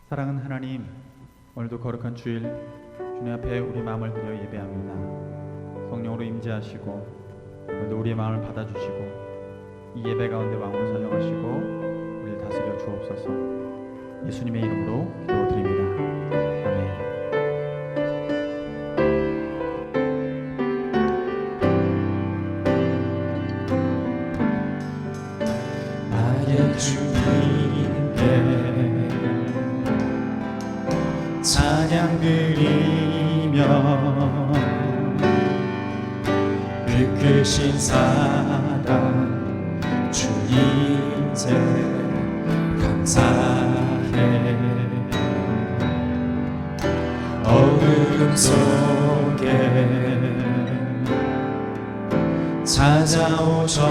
사랑하는 하나님, 오늘도 거룩한 주일 주님 앞에 우리 마음을 들여 예배합니다. 성령으로 임재하시고 오늘도 우리의 마음을 받아주시고 이 예배 가운데 왕으로 사용하시고 우리를 다스려 주옵소서. 예수님의 이름으로 기도드립니다. 아멘. 나의 주님께 찬양 드리며 그 크신 사랑 주 인생 감사해. 어둠 속에 찾아오셔서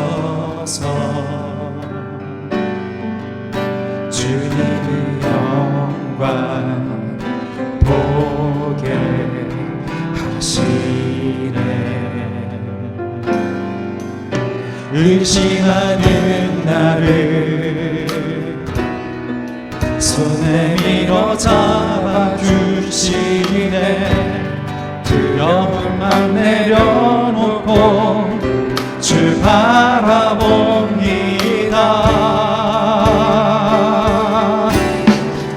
주님의 영광 보게 하시네. 의심하는 나를 손에 밀어 잡아주시네. 두려운 맘 내려놓고 주 바라봅니다.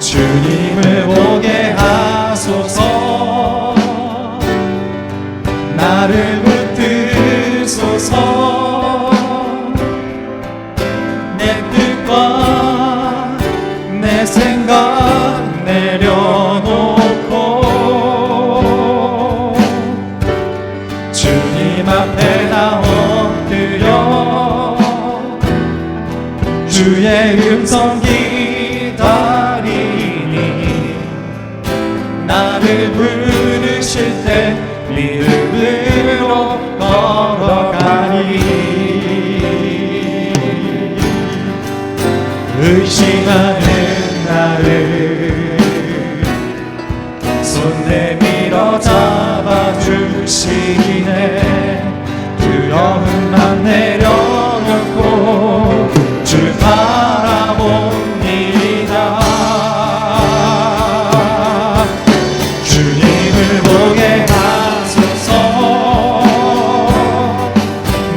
주님을 보게 하소서. 나를 붙드소서. 내 뜻과 내 생각 내려놓고 주님 앞에 나 엎드려 주의 음성 기다리니. 나를 부르실 때 믿음으로 걸어가니. 의심하는 나를 손 내밀어 잡아주시네. 두려운 맘 내려놓고 주 바라봅니다. 주님을 보게 하소서.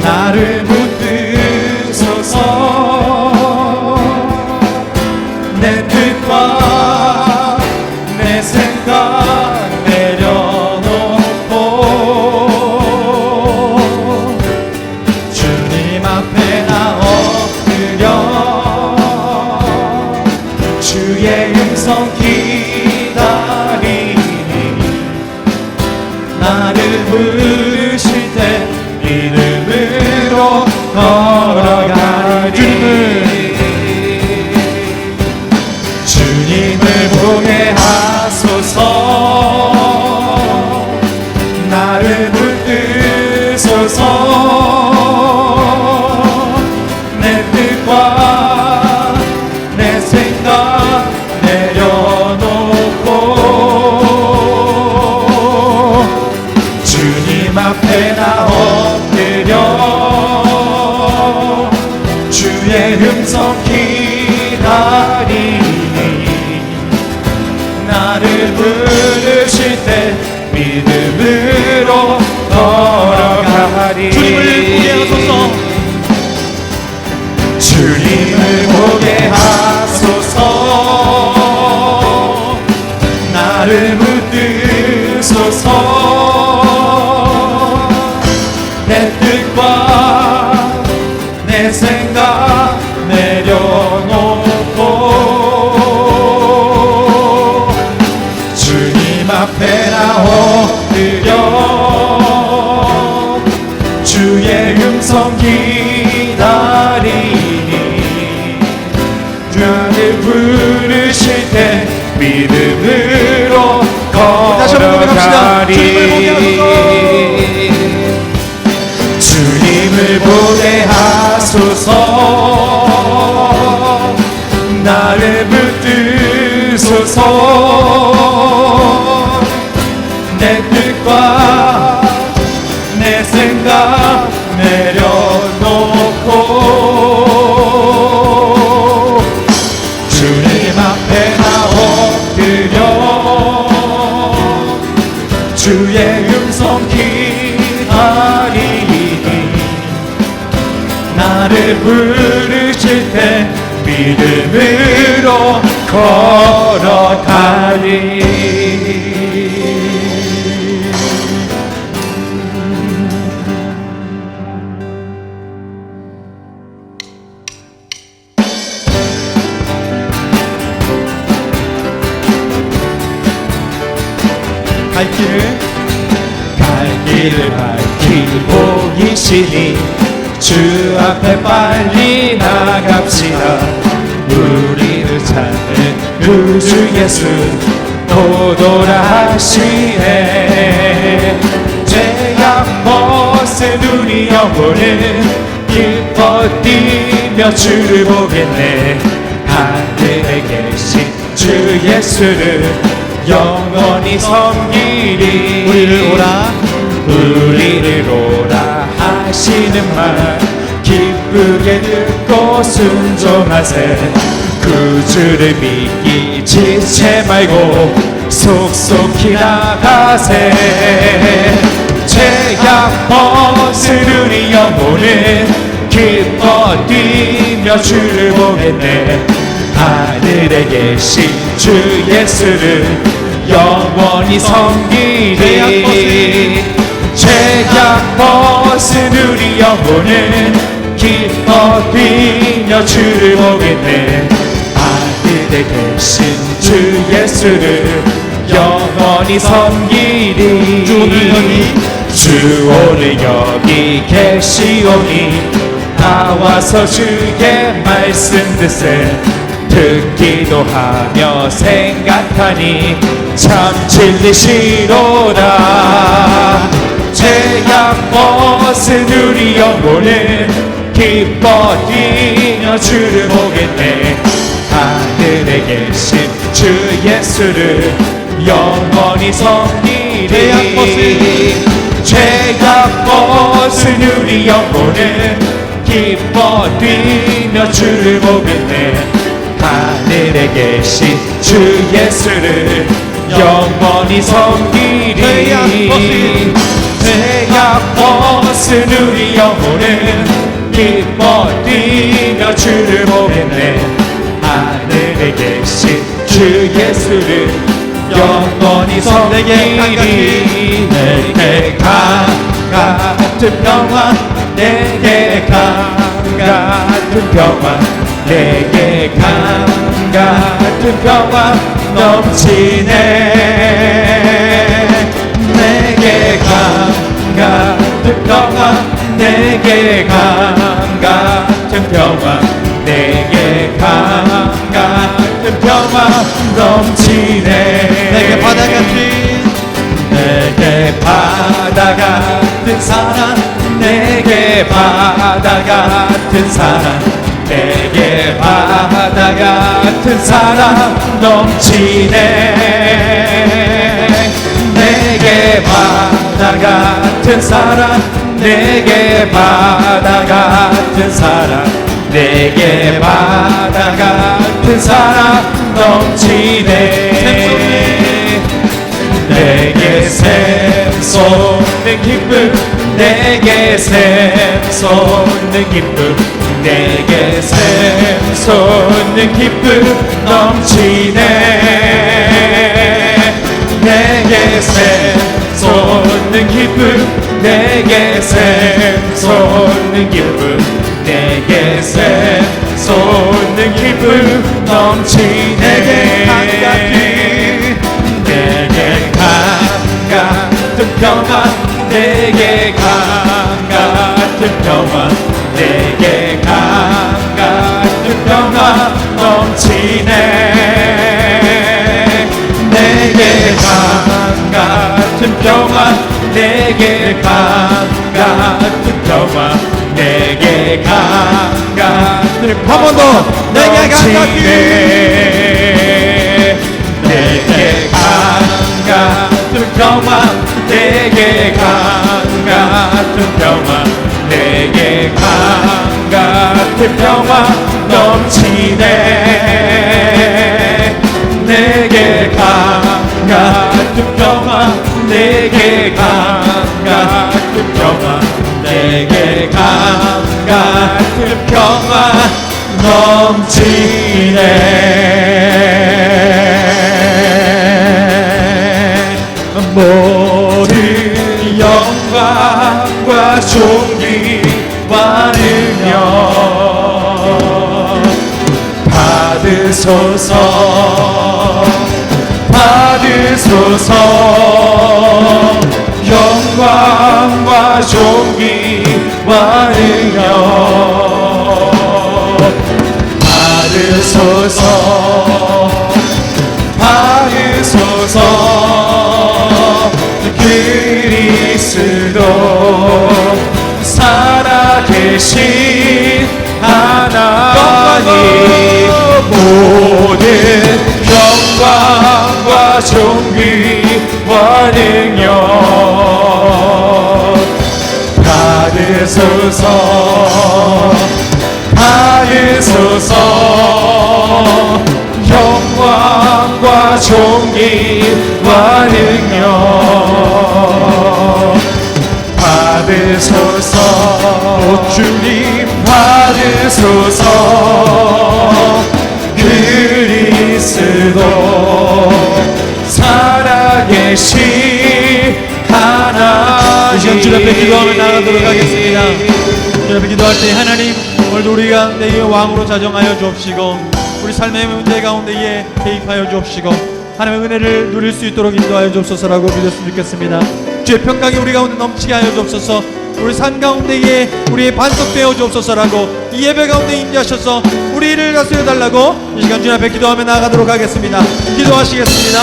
나를 붙드소서. 내 뜻과 내 생각 내려놓고 주님 앞에 나 엎드려 주의 음성 기다리니. 나를 부르실 때 믿음으로 걸어가니. 주님을 보게 하소서. 나를 붙드소서. 내 뜻과 내 생각 내려놓고 주님 앞에 나 엎드려 주의 음성 기다리니. 나를 부르실 때 믿음으로 걸어가리. 주님을 보게 하소서. 나를 붙드소서. 내 뜻과 내 생각 내려놓고 주님 앞에 나 엎드려 주의 음성 기다리니. 주를 부르실 때 믿음으로 걸어가리. 주님을 보게 하소서. 나를 붙드소서. 내 뜻과 내 생각 내려놓고 주님 앞에 나 엎드려 나를 부르실 때 믿음으로 걸어가리. 갈 길을 밝히고 계시니 주 앞에 빨리 나갑시다. 우리를 찾는 구주 예수 도돌아하시네. 죄악 벗은 우리 영혼은 기뻐 뛰며 주를 보겠네. 하늘에 계신 주 예수를 영원히 섬기리. 우리를 오라 하시는 말 기쁘게 듣고 순종하세. 구주를 믿기 지체 말고 속속히 나가세. 죄악 벗은 우리 영혼은 기뻐 뛰며 주를 보겠네. 하늘에 계신 주 예수를 영원히 섬기리. 죄악 벗은 우리 영혼은 기뻐 뛰며 주를 보겠네. 하늘에 계신 주 예수를 영원히 섬기리. 주 오늘 여기 계시오니 나와서 주의 말씀 듣세. 듣기도 하며 생각하니 참 진리시로다. 죄악 벗은 우리 영혼은 기뻐 뛰며 주를 보겠네. 하늘에 계신 주 예수를 영원히 섬기리. 죄악 벗은 우리 영혼은 기뻐 뛰며 주를 보겠네. 하늘에 계신 주 예수를 영원히 섬기리. 죄악 벗은 우리 영혼은 기뻐 뛰며 주를 보겠네. 하늘에 계신 주 예수를 영원히 섬기리. 내게 강 같은 평화, 내게 강 같은 평화, 내게 강 같은 평화 넘치네. 내게 강 같은 평화, 내게 강 같은 평화, 내게 강 같은 평화 넘치네. 내게 바다같이, 내게 바다 같은 사랑, 내게 바다 같은 사랑, 내게 바다 같은 사랑 넘치네. 내게 바다 같은 사랑, 내게 바다 같은 사랑, 내게 바다 같은 사랑 넘치네. 내게 샘솟는 기쁨, 내게 샘솟는 기쁨, 내게 샘솟는 기쁨 넘치네. 내게 샘솟는 기쁨, 내게 샘솟는 기쁨, 내게 샘솟는 기쁨 넘치네. 내게 강 같은 평화, 내게 강 같은 평화, 내게 강 같은 평화 넘치네. 내게 강 같은 평화, 내게 강 같은 평화, 내게 강 같은 한 번 더. 내게 강 같은, 내게 강 같은 평화, 내게 강 같은 평화, 내게 강 같은 평화 넘치네. 내게 강 같은 평화, 내게 강 같은 평화, 내게 강 같은 평화 평안 넘치네. 모든 영광과 존귀와 능력 받으소서 받으소서. 영광과 존귀와 능력 받으소서 받으소서. 그리스도 살아계신 하나님 모든 영광과 존귀와 능력 받으소서 받으소서. 영광과 존귀와 능력 받으소서. 오 주님 받으소서. 그리스도 살아계신 하나님. 이 시간 주 앞에 기도하며 나가도록 하겠습니다. 주 앞에 기도할 때 하나님 오늘도 우리가 내의 왕으로 자정하여 주옵시고 우리 삶의 문제 가운데에 개입하여 주옵시고 하나님의 은혜를 누릴 수 있도록 인도하여 주옵소서라고 믿었으면 좋겠습니다. 주의 평강이 우리 가운데 넘치게 하여 주옵소서. 우리 삶 가운데에 우리의 반석되어 주옵소서라고 이 예배 가운데 임재하셔서 우리를 다스려 달라고 이 시간 주 앞에 기도하며 나가도록 하겠습니다. 기도하시겠습니다.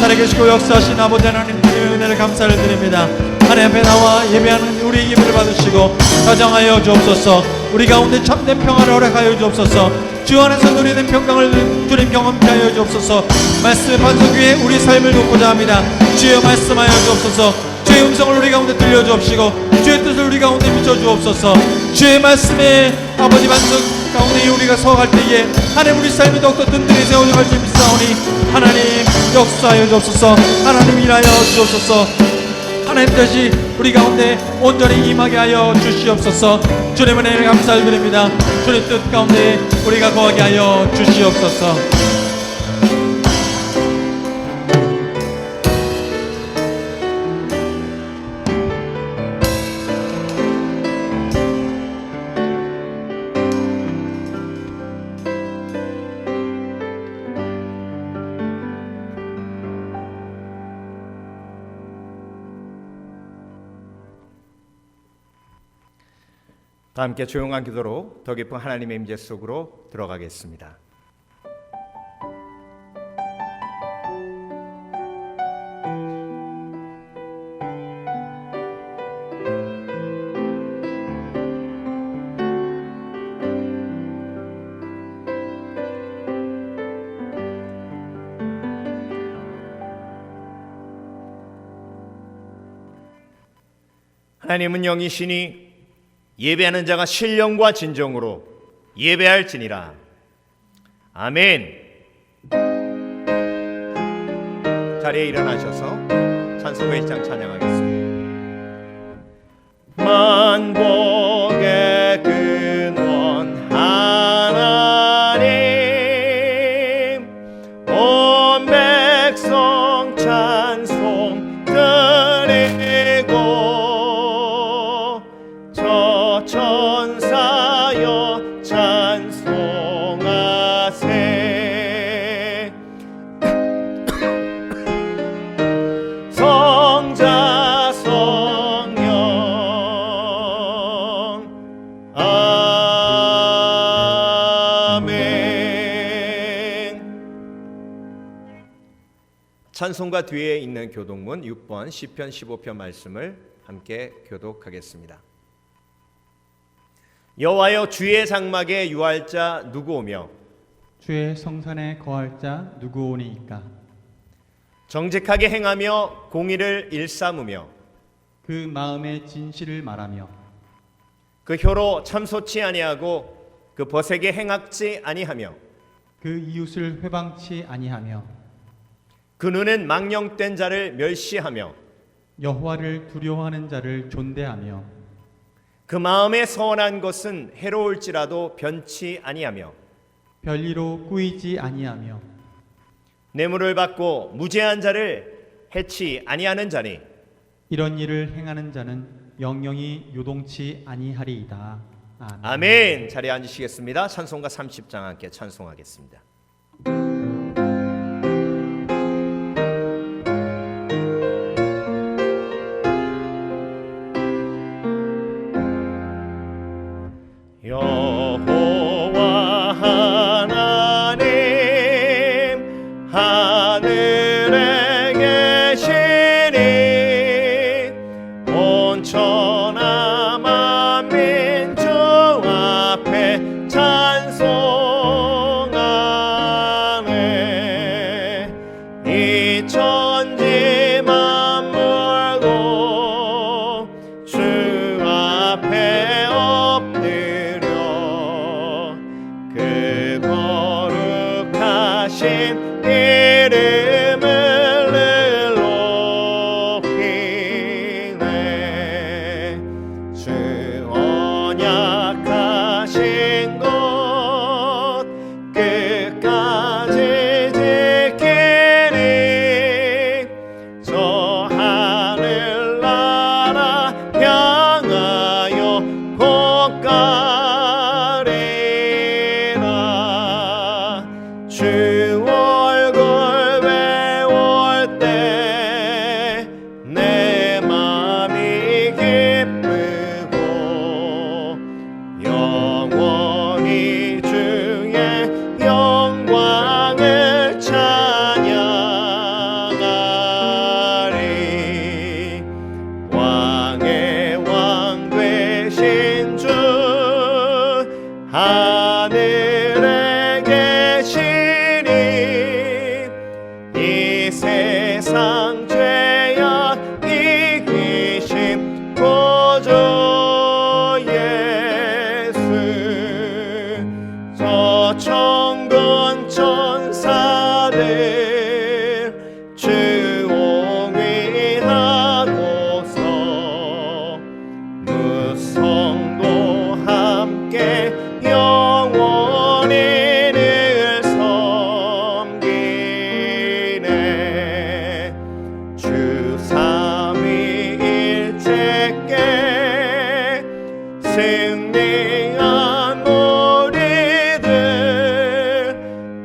살아계시고 역사하신 아버지 하나님의 은혜를 감사를 드립니다. 하나님 앞에 나와 예배하는 우리 예배를 받으시고 가정하여 주옵소서. 우리 가운데 참된 평화를 허락하여 주옵소서. 주 안에서 누리는 평강을 주님 경험케 하여 주옵소서. 말씀의 반석 위에 우리 삶을 놓고자 합니다. 주여 말씀하여 주옵소서. 주의 음성을 우리 가운데 들려주옵시고 주의 뜻을 우리 가운데 비춰주옵소서. 주의 말씀에 아버지 반석 가운데 우리가 서갈 때에 하나님 우리 삶이 더욱더 든든히 세워져갈 줄 믿사오니 하나님 역사하여 주옵소서. 하나님 일하여 주옵소서. 하나님 뜻이 우리 가운데 온전히 임하게 하여 주시옵소서. 주님 은혜를 감사를 드립니다. 주님 뜻 가운데 우리가 거하게 하여 주시옵소서. 다 함께 조용한 기도로 더 깊은 하나님의 임재 속으로 들어가겠습니다. 하나님은 영이시니 예배하는 자가 신령과 진정으로 예배할지니라. 아멘. 자리에 일어나셔서 찬송가 1장 찬양하겠습니다. 만복의 근원 하나님 온 백성 찬송 드리고 천사여 찬송하세. 성자 성령 아멘. 찬송가 뒤에 있는 교독문 6번 시편 15편 말씀을 함께 교독하겠습니다. 여호와여 주의 장막에 유할 자 누구 오며 주의 성산에 거할 자 누구 오니이까. 정직하게 행하며 공의를 일삼으며 그 마음의 진실을 말하며 그 혀로 참소치 아니하고 그 벗에게 행악지 아니하며 그 이웃을 회방치 아니하며 그 눈은 망령된 자를 멸시하며 여호와를 두려워하는 자를 존대하며 그 마음에 서원한 것은 해로울지라도 변치 아니하며 별리로 꾸이지 아니하며 뇌물을 받고 무죄한 자를 해치 아니하는 자니 이런 일을 행하는 자는 영영이 요동치 아니하리이다. 아멘. 아멘. 자리에 앉으시겠습니다. 찬송가 30장 함께 찬송하겠습니다. 여호와 하나님 하늘에 계시니 온천하 만민족 앞에 찬송하네. 이 천지 만물도 주 앞에 엎드려 그 거룩하신 이름을 높이네. 주 언약하신 것 끝까지 지키니 저 하늘나라 향하여 곧가리라. 주 얼굴 배울 때 내 맘이 기쁘고 영원히 주의 영광을 찬양하리. 왕의 왕 되신 주 하늘에 계시니 이 세상 죄악 이기신 구주 예수. 저 천군 천사들 주 옹위하고서 무성도 함께 영원히 늘 섬기네. 주 삼위일체께 승리한 우리들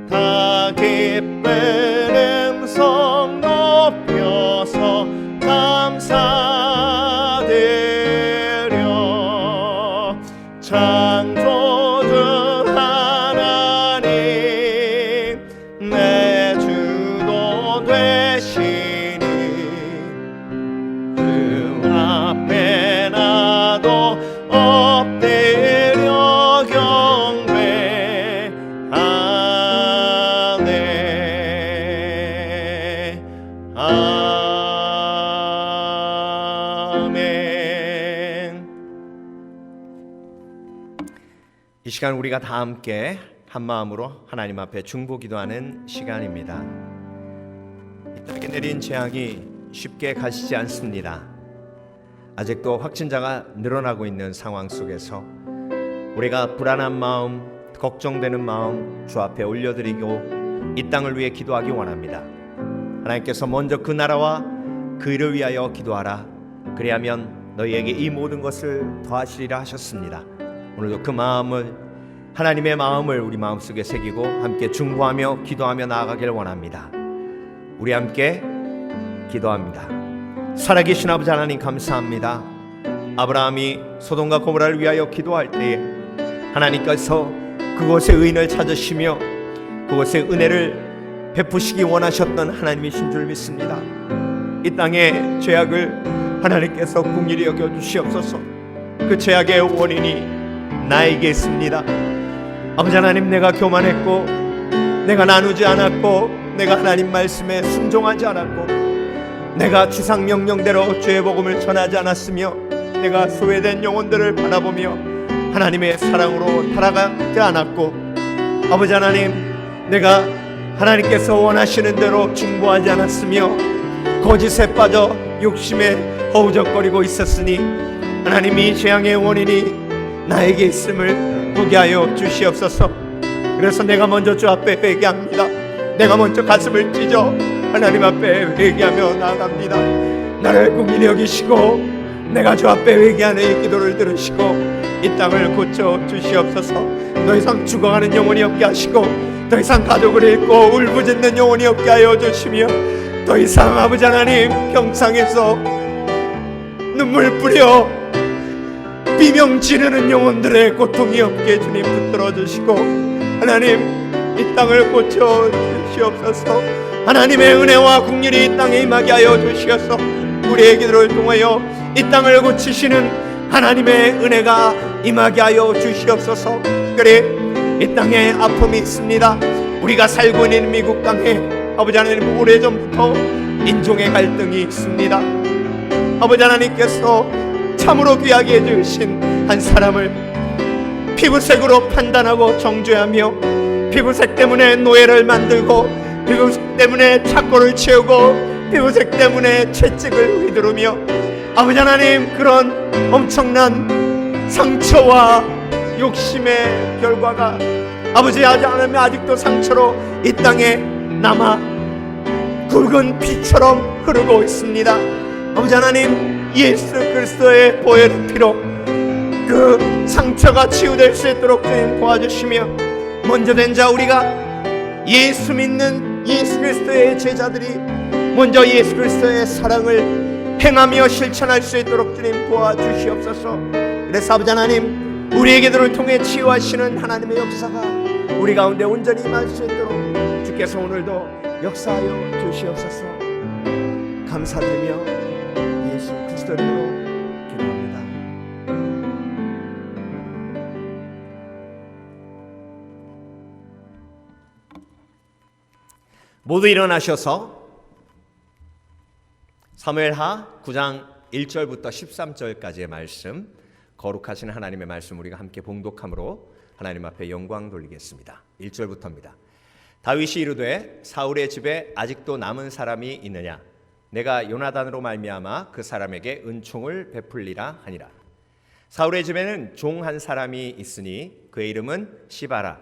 다 기쁜 음성 높여서 감사드려. 창조주 하나님 내 주도 되시니 주 앞에 나도 엎드려 경배하네. 아멘. 이 시간 우리가 다 함께 한 마음으로 하나님 앞에 중보 기도하는 시간입니다. 이 땅에 내린 재앙이 쉽게 가시지 않습니다. 아직도 확진자가 늘어나고 있는 상황 속에서 우리가 불안한 마음, 걱정되는 마음 주 앞에 올려드리고 이 땅을 위해 기도하기 원합니다. 하나님께서 먼저 그 나라와 그 일을 위하여 기도하라. 그리하면 너희에게 이 모든 것을 더하시리라 하셨습니다. 오늘도 그 마음을, 하나님의 마음을 우리 마음속에 새기고 함께 중보하며 기도하며 나아가길 원합니다. 우리 함께 기도합니다. 살아계신 아버지 하나님 감사합니다. 아브라함이 소돔과 고모라를 위하여 기도할 때에 하나님께서 그곳에 의인을 찾으시며 그곳에 은혜를 베푸시기 원하셨던 하나님이신 줄 믿습니다. 이 땅의 죄악을 하나님께서 긍휼히 여겨 주시옵소서. 그 죄악의 원인이 나에게 있습니다. 아버지 하나님, 내가 교만했고 내가 나누지 않았고 내가 하나님 말씀에 순종하지 않았고 내가 주상 명령대로 죄의 복음을 전하지 않았으며 내가 소외된 영혼들을 바라보며 하나님의 사랑으로 살아가지 않았고 아버지 하나님, 내가 하나님께서 원하시는 대로 중보하지 않았으며 거짓에 빠져 욕심에 허우적거리고 있었으니 하나님, 이 재앙의 원인이 나에게 있음을 보게 하여 주시옵소서. 그래서 내가 먼저 주 앞에 회개합니다. 내가 먼저 가슴을 찢어 하나님 앞에 회개하며 나아갑니다. 나를 긍휼히 여기시고 내가 주 앞에 회개하는 이 기도를 들으시고 이 땅을 고쳐 주시옵소서. 더 이상 죽어가는 영혼이 없게 하시고 더 이상 가족을 잃고 울부짖는 영혼이 없게 하여 주시며 더 이상 아버지 하나님 평상에서 눈물 뿌려 비명 지르는 영혼들의 고통이 없게 주님 붙들어 주시고 하나님 이 땅을 고쳐 주시옵소서. 하나님의 은혜와 긍휼이 이 땅에 임하게 하여 주시옵소서. 우리의 기도를 통하여 이 땅을 고치시는 하나님의 은혜가 임하게 하여 주시옵소서. 그래 이 땅에 아픔이 있습니다. 우리가 살고 있는 미국 땅에 아버지 하나님 오래전부터 인종의 갈등이 있습니다. 아버지 하나님께서 참으로 귀하게 해주신 한 사람을 피부색으로 판단하고 정죄하며 피부색 때문에 노예를 만들고 피부색 때문에 착고를 채우고 피부색 때문에 채찍을 휘두르며 아버지 하나님 그런 엄청난 상처와 욕심의 결과가 아버지 하나님 아직도 상처로 이 땅에 남아 굵은 피처럼 흐르고 있습니다. 아버지 하나님 예수 그리스도의 보혈의 피로 그 상처가 치유될 수 있도록 주님 도와주시며 먼저 된 자 우리가 예수 믿는 예수 그리스도의 제자들이 먼저 예수 그리스도의 사랑을 행하며 실천할 수 있도록 주님 도와주시옵소서. 그래서 아버지 하나님 우리의 기도를 통해 치유하시는 하나님의 역사가 우리 가운데 온전히 임할 수 있도록 주께서 오늘도 역사하여 주시옵소서. 감사드리며 예수 그리스도 이름으로 기도합니다. 모두 일어나셔서 사무엘하 9장 1절부터 13절까지의 말씀, 거룩하신 하나님의 말씀 우리가 함께 봉독함으로 하나님 앞에 영광 돌리겠습니다. 1절부터입니다. 다윗이 이르되 사울의 집에 아직도 남은 사람이 있느냐? 내가 요나단으로 말미암아 그 사람에게 은총을 베풀리라 하니라. 사울의 집에는 종 한 사람이 있으니 그의 이름은 시바라.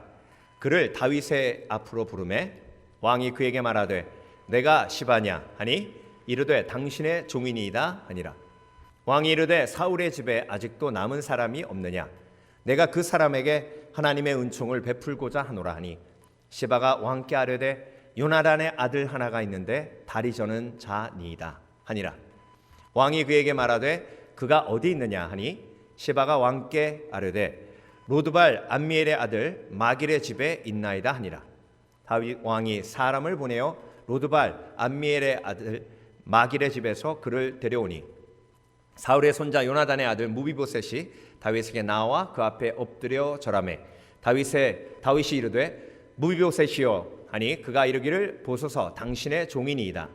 그를 다윗의 앞으로 부르매 왕이 그에게 말하되 내가 시바냐 하니 이르되 당신의 종이니이다 하니라. 왕이 이르되 사울의 집에 아직도 남은 사람이 없느냐? 내가 그 사람에게 하나님의 은총을 베풀고자 하노라 하니 시바가 왕께 아뢰되 요나단의 아들 하나가 있는데 다리 저는 자니이다 하니라. 왕이 그에게 말하되 그가 어디 있느냐 하니 시바가 왕께 아뢰되 로드발 암미엘의 아들 마길의 집에 있나이다 하니라. 다윗 왕이 사람을 보내어 로드발 암미엘의 아들 마길의 집에서 그를 데려오니 사울의 손자 요나단의 아들 무비보셋이 다윗에게 나와 그 앞에 엎드려 절하매 다윗이 이르되 무비보셋이여 하니 그가 이르기를 보소서 당신의 종이니이다.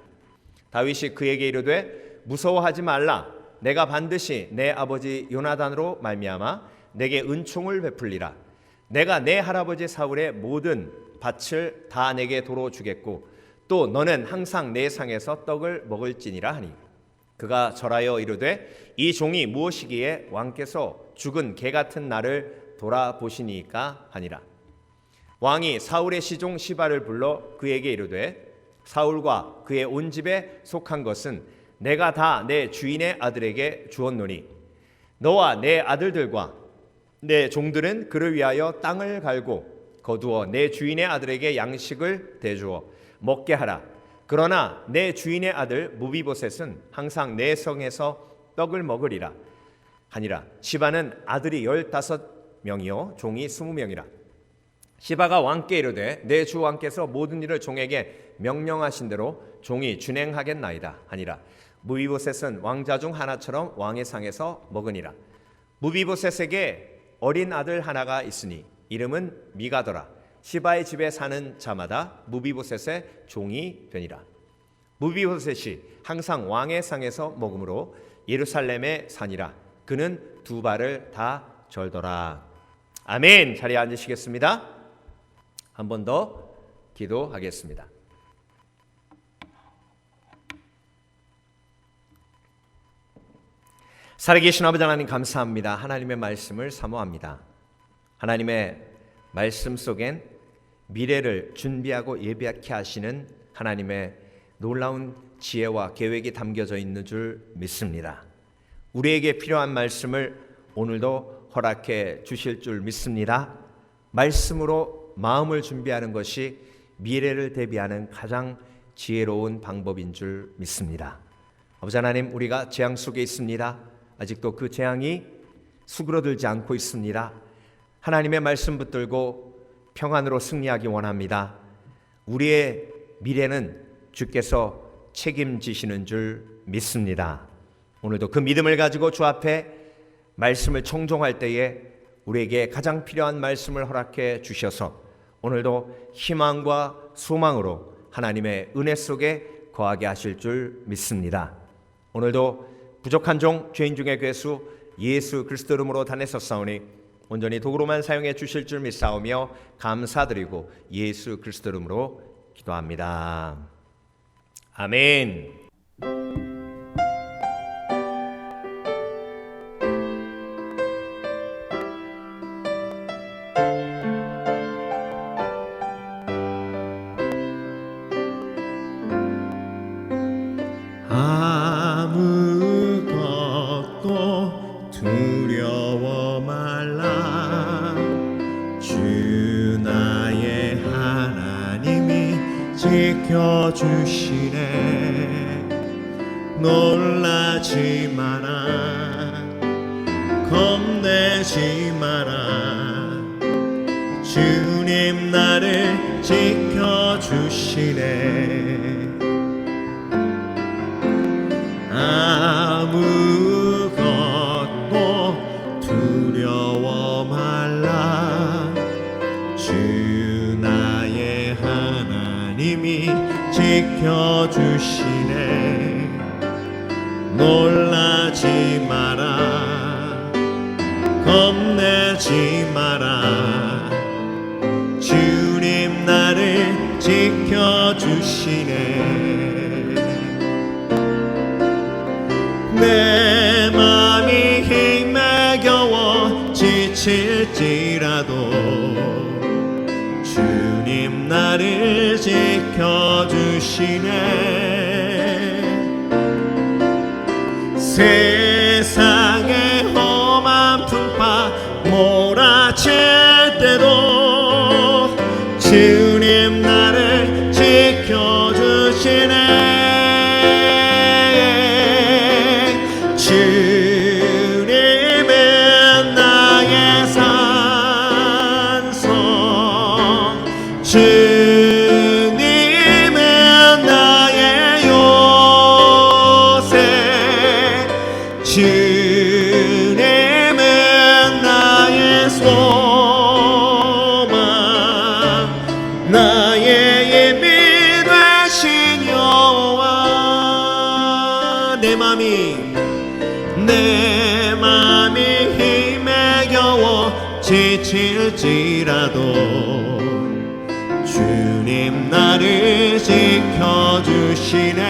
다윗이 그에게 이르되 무서워하지 말라. 내가 반드시 내 아버지 요나단으로 말미암아 내게 은총을 베풀리라. 내가 내 할아버지 사울의 모든 밭을 다 내게 도로 주겠고 또 너는 항상 내 상에서 떡을 먹을지니라 하니 그가 절하여 이르되 이 종이 무엇이기에 왕께서 죽은 개 같은 나를 돌아보시니까 하니라. 왕이 사울의 시종 시바를 불러 그에게 이르되 사울과 그의 온 집에 속한 것은 내가 다 내 주인의 아들에게 주었노니 너와 내 아들들과 내 종들은 그를 위하여 땅을 갈고 거두어 내 주인의 아들에게 양식을 대주어 먹게 하라. 그러나 내 주인의 아들 무비보셋은 항상 내 성에서 떡을 먹으리라 하니라. 시바는 아들이 15명이요 종이 20명이라. 시바가 왕께 이르되 내 주 왕께서 모든 일을 종에게 명령하신 대로 종이 준행하겠나이다 하니라. 무비보셋은 왕자 중 하나처럼 왕의 상에서 먹으니라. 무비보셋에게 어린 아들 하나가 있으니 이름은 미가더라. 시바의 집에 사는 자마다 무비보셋의 종이 되니라. 무비보셋이 항상 왕의 상에서 먹으므로 예루살렘에 사니라. 그는 두 발을 다 절더라. 아멘. 자리에 앉으시겠습니다. 한 번 더 기도하겠습니다. 살아계신 아버지 하나님 감사합니다. 하나님의 말씀을 사모합니다. 하나님의 말씀 속엔 미래를 준비하고 예비하게 하시는 하나님의 놀라운 지혜와 계획이 담겨져 있는 줄 믿습니다. 우리에게 필요한 말씀을 오늘도 허락해 주실 줄 믿습니다. 말씀으로 마음을 준비하는 것이 미래를 대비하는 가장 지혜로운 방법인 줄 믿습니다. 아버지 하나님, 우리가 재앙 속에 있습니다. 아직도 그 재앙이 수그러들지 않고 있습니다. 하나님의 말씀 붙들고 평안으로 승리하기 원합니다. 우리의 미래는 주께서 책임지시는 줄 믿습니다. 오늘도 그 믿음을 가지고 주 앞에 말씀을 청종할 때에 우리에게 가장 필요한 말씀을 허락해 주셔서 오늘도 희망과 소망으로 하나님의 은혜 속에 거하게 하실 줄 믿습니다. 오늘도 부족한 종 죄인 중에 괴수 예수 그리스도 이름으로 다냈었사오니 온전히 도구로만 사용해 주실 줄 믿사오며 감사드리고 예수 그리스도 이름으로 기도합니다. 아멘. 아무것도 두려워 말라. 주 나의 하나님이 지켜주시네. 놀라지 마라, 겁내지 마라. 주님 나를 지켜주시네. 아무것도 두려워 말라. 주 나의 하나님이 지켜주시네. 놀라지 마라, 겁내지 마라. 주님 나를 지켜주시네. 내 맘이 힘에 겨워 지칠지라도 주님 나를 지켜주시네. 세상의 험한 풍파 몰아칠 때도 주님 나를 지켜주시네. 주님은 나의 산성, 주님은 나의 요새, 주님은 나의 소망, 나의 힘이 되신 여호와. 내 맘이 힘에 겨워 지칠지라도 주님 나를 지켜주시네.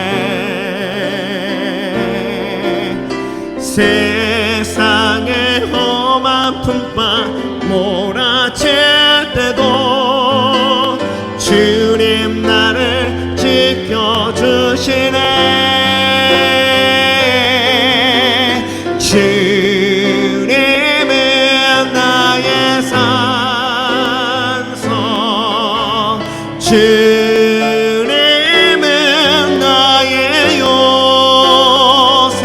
세상의 험한 풍파 몰아칠 때도 주님 나를 지켜주시네. 주님은 나의 산성, 주님은 나의 요새,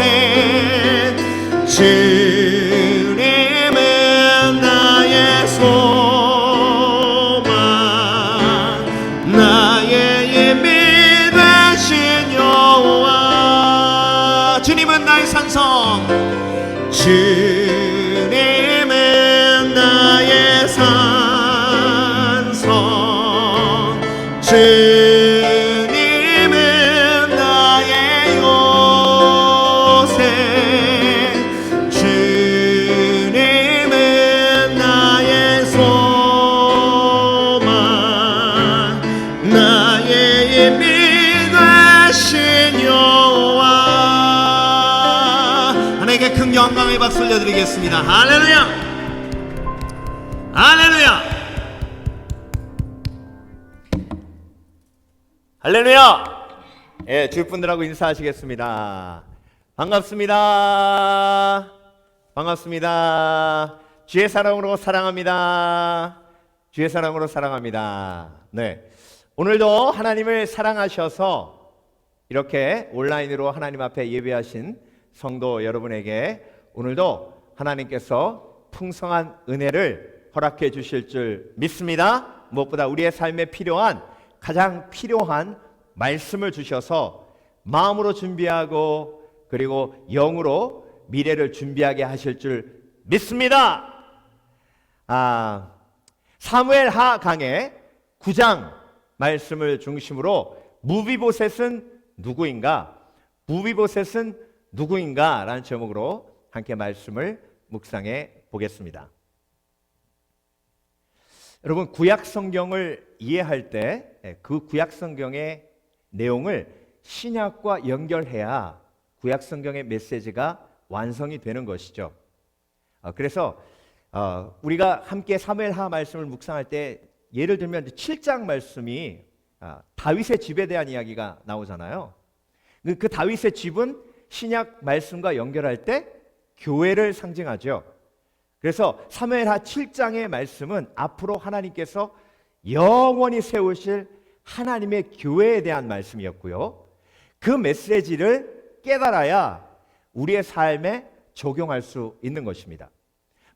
주님은 나의 소망, 나의 힘이 되신 여호와. 주님은 나의 산성, 주님은 나의 산성, 주님은 나의 요새, 주님은 나의 소망, 나의 힘이 되신 여호와. 하나님께 큰 영광의 박수 올려드리겠습니다. 할렐루야! 할렐루야! 할렐루야! 예, 주위 분들하고 인사하시겠습니다. 반갑습니다. 반갑습니다. 주의 사랑으로 사랑합니다. 주의 사랑으로 사랑합니다. 네, 오늘도 하나님을 사랑하셔서 이렇게 온라인으로 하나님 앞에 예배하신 성도 여러분에게 오늘도 하나님께서 풍성한 은혜를 허락해 주실 줄 믿습니다. 무엇보다 우리의 삶에 필요한 가장 필요한 말씀을 주셔서 마음으로 준비하고 그리고 영으로 미래를 준비하게 하실 줄 믿습니다. 사무엘하 강의 9장 말씀을 중심으로 무비보셋은 누구인가? 무비보셋은 누구인가? 라는 제목으로 함께 말씀을 묵상해 보겠습니다. 여러분, 구약 성경을 이해할 때 그 구약 성경의 내용을 신약과 연결해야 구약 성경의 메시지가 완성이 되는 것이죠. 그래서 우리가 함께 사무엘하 말씀을 묵상할 때 예를 들면 7장 말씀이 다윗의 집에 대한 이야기가 나오잖아요. 그 다윗의 집은 신약 말씀과 연결할 때 교회를 상징하죠. 그래서 사무엘하 7장의 말씀은 앞으로 하나님께서 영원히 세우실 하나님의 교회에 대한 말씀이었고요. 그 메시지를 깨달아야 우리의 삶에 적용할 수 있는 것입니다.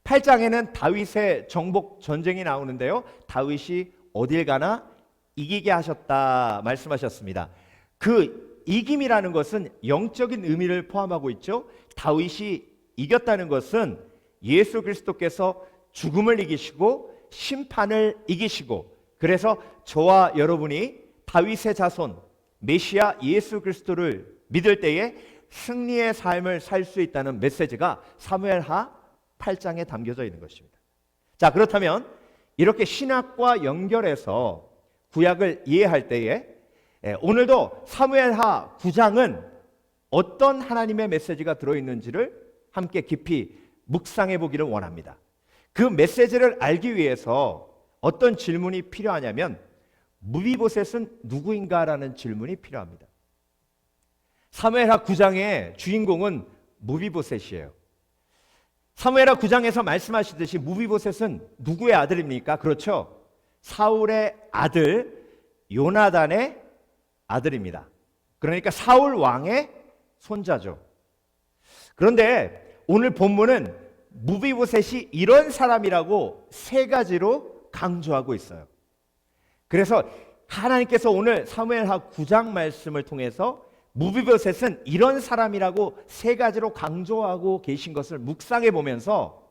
8장에는 다윗의 정복 전쟁이 나오는데요. 다윗이 어딜 가나 이기게 하셨다 말씀하셨습니다. 그 이김이라는 것은 영적인 의미를 포함하고 있죠. 다윗이 이겼다는 것은 예수 그리스도께서 죽음을 이기시고 심판을 이기시고, 그래서 저와 여러분이 다윗의 자손 메시아 예수 그리스도를 믿을 때에 승리의 삶을 살 수 있다는 메시지가 사무엘하 8장에 담겨져 있는 것입니다. 자, 그렇다면 이렇게 신약과 연결해서 구약을 이해할 때에 오늘도 사무엘하 9장은 어떤 하나님의 메시지가 들어있는지를 함께 깊이 묵상해 보기를 원합니다. 그 메시지를 알기 위해서 어떤 질문이 필요하냐면 무비보셋은 누구인가라는 질문이 필요합니다. 사무엘하 9장의 주인공은 무비보셋이에요. 사무엘하 9장에서 말씀하시듯이 무비보셋은 누구의 아들입니까? 그렇죠. 사울의 아들 요나단의 아들입니다. 그러니까 사울 왕의 손자죠. 그런데 오늘 본문은 무비보셋이 이런 사람이라고 세 가지로 강조하고 있어요. 그래서 하나님께서 오늘 사무엘하 9장 말씀을 통해서 무비보셋은 이런 사람이라고 세 가지로 강조하고 계신 것을 묵상해 보면서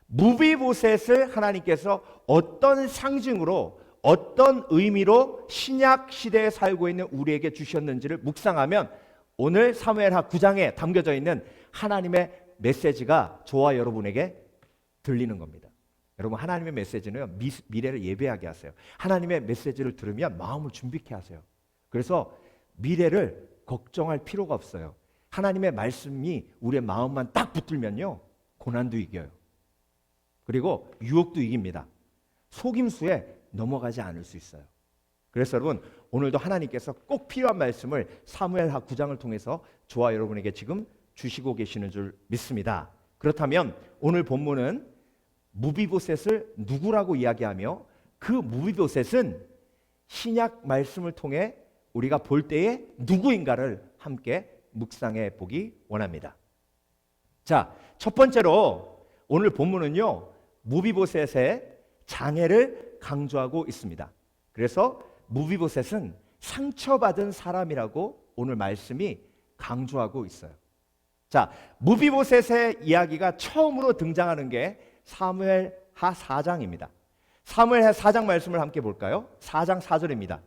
무비보셋을 하나님께서 어떤 상징으로 어떤 의미로 신약 시대에 살고 있는 우리에게 주셨는지를 묵상하면 오늘 사무엘하 9장에 담겨져 있는 하나님의 메시지가 저와 여러분에게 들리는 겁니다. 여러분, 하나님의 메시지는요, 미래를 예배하게 하세요. 하나님의 메시지를 들으면 마음을 준비케 하세요. 그래서 미래를 걱정할 필요가 없어요. 하나님의 말씀이 우리의 마음만 딱 붙들면요, 고난도 이겨요. 그리고 유혹도 이깁니다. 속임수에 넘어가지 않을 수 있어요. 그래서 여러분, 오늘도 하나님께서 꼭 필요한 말씀을 사무엘하 9장을 통해서 저와 여러분에게 지금 주시고 계시는 줄 믿습니다. 그렇다면 오늘 본문은 무비보셋을 누구라고 이야기하며 그 무비보셋은 신약 말씀을 통해 우리가 볼 때에 누구인가를 함께 묵상해 보기 원합니다. 자, 첫 번째로 오늘 본문은요, 무비보셋의 장애를 강조하고 있습니다. 그래서 무비보셋은 상처받은 사람이라고 오늘 말씀이 강조하고 있어요. 자, 무비보셋의 이야기가 처음으로 등장하는 게 사무엘하 4장입니다. 사무엘하 4장 말씀을 함께 볼까요? 4장 4절입니다.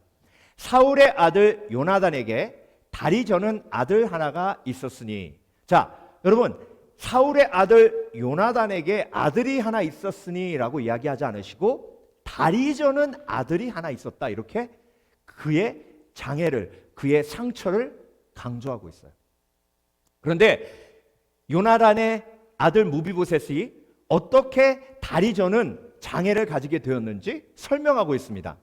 사울의 아들 요나단에게 다리 저는 아들 하나가 있었으니. 자, 여러분, 사울의 아들 요나단에게 아들이 하나 있었으니 라고 이야기하지 않으시고 다리 저는 아들이 하나 있었다, 이렇게 그의 장애를, 그의 상처를 강조하고 있어요. 그런데 요나단의 아들 무비보셋이 어떻게 다리 저는 장애를 가지게 되었는지 설명하고 있습니다.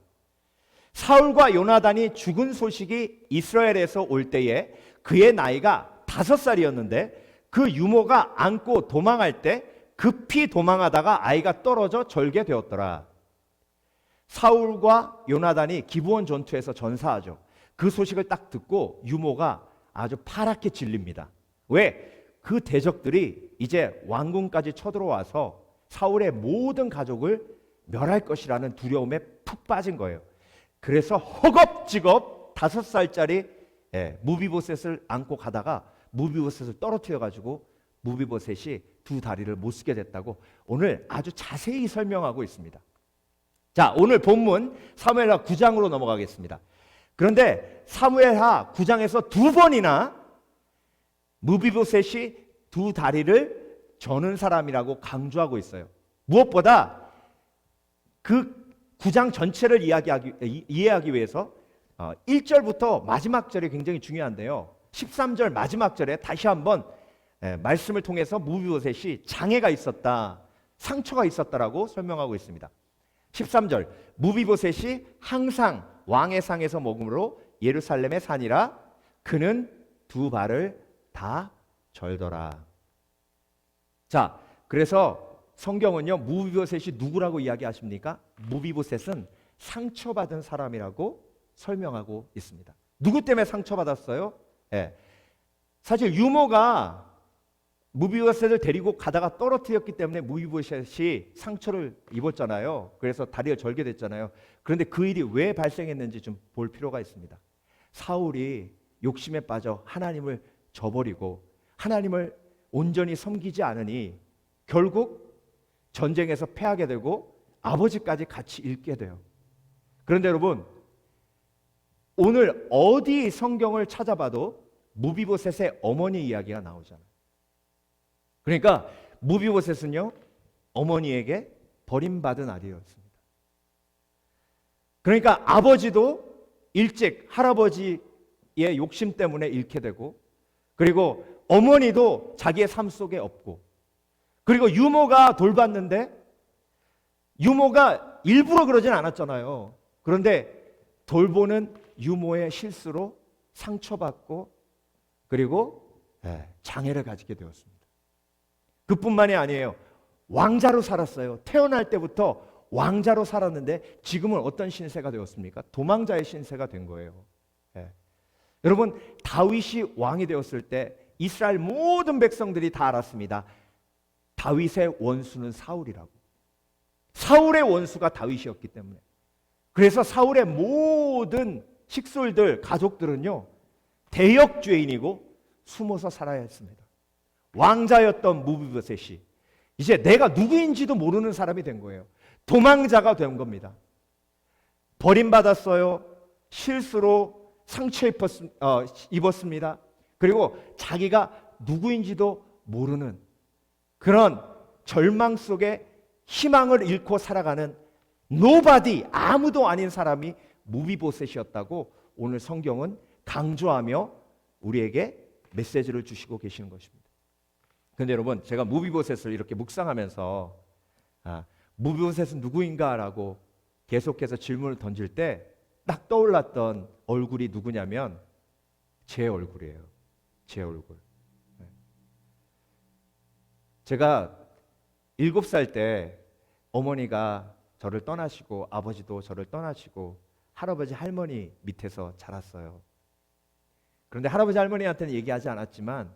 사울과 요나단이 죽은 소식이 이스라엘에서 올 때에 그의 나이가 5살이었는데 그 유모가 안고 도망할 때 급히 도망하다가 아이가 떨어져 절게 되었더라. 사울과 요나단이 기브온 전투에서 전사하죠. 그 소식을 딱 듣고 유모가 아주 파랗게 질립니다. 왜? 그 대적들이 이제 왕궁까지 쳐들어와서 사울의 모든 가족을 멸할 것이라는 두려움에 푹 빠진 거예요. 그래서 허겁지겁 5살짜리 무비보셋을 안고 가다가 무비보셋을 떨어뜨려 가지고 무비보셋이 두 다리를 못 쓰게 됐다고 오늘 아주 자세히 설명하고 있습니다. 자, 오늘 본문 사무엘하 9장으로 넘어가겠습니다. 그런데 사무엘하 9장에서 2번이나 무비보셋이 두 다리를 저는 사람이라고 강조하고 있어요. 무엇보다 그 9장 전체를 이해하기 위해서 1절부터 마지막 절이 굉장히 중요한데요. 13절 마지막 절에 다시 한번 말씀을 통해서 무비보셋이 장애가 있었다, 상처가 있었다라고 설명하고 있습니다. 13절 무비보셋이 항상 왕의 상에서 먹음으로 예루살렘에 사니라 그는 두 발을 다 절더라. 자, 그래서 성경은요 무비보셋이 누구라고 이야기하십니까? 무비보셋은 상처받은 사람이라고 설명하고 있습니다. 누구 때문에 상처받았어요? 사실 유모가 무비보셋을 데리고 가다가 떨어뜨렸기 때문에 무비보셋이 상처를 입었잖아요. 그래서 다리가 절게 됐잖아요. 그런데 그 일이 왜 발생했는지 좀 볼 필요가 있습니다. 사울이 욕심에 빠져 하나님을 저버리고 하나님을 온전히 섬기지 않으니 결국 전쟁에서 패하게 되고 아버지까지 같이 잃게 돼요. 그런데 여러분, 오늘 어디 성경을 찾아봐도 무비보셋의 어머니 이야기가 나오잖아요. 그러니까 무비보셋은요 어머니에게 버림받은 아들이었습니다. 그러니까 아버지도 일찍 할아버지의 욕심 때문에 잃게 되고, 그리고 어머니도 자기의 삶 속에 없고, 그리고 유모가 돌봤는데 유모가 일부러 그러진 않았잖아요. 그런데 돌보는 유모의 실수로 상처받고 그리고 장애를 가지게 되었습니다. 그뿐만이 아니에요. 왕자로 살았어요. 태어날 때부터 왕자로 살았는데 지금은 어떤 신세가 되었습니까? 도망자의 신세가 된 거예요. 여러분, 다윗이 왕이 되었을 때 이스라엘 모든 백성들이 다 알았습니다. 다윗의 원수는 사울이라고. 사울의 원수가 다윗이었기 때문에. 그래서 사울의 모든 식솔들, 가족들은요 대역죄인이고 숨어서 살아야 했습니다. 왕자였던 무비보셋이 이제 내가 누구인지도 모르는 사람이 된 거예요. 도망자가 된 겁니다. 버림받았어요. 실수로 상처 입었습니다. 그리고 자기가 누구인지도 모르는 그런 절망 속에 희망을 잃고 살아가는 노바디, 아무도 아닌 사람이 무비보셋이었다고 오늘 성경은 강조하며 우리에게 메시지를 주시고 계시는 것입니다. 그런데 여러분, 제가 무비보셋을 이렇게 묵상하면서 무비보셋은 누구인가라고 계속해서 질문을 던질 때 딱 떠올랐던 얼굴이 누구냐면 제 얼굴이에요. 제 얼굴. 제가 7살 때 어머니가 저를 떠나시고 아버지도 저를 떠나시고 할아버지 할머니 밑에서 자랐어요. 그런데 할아버지 할머니한테는 얘기하지 않았지만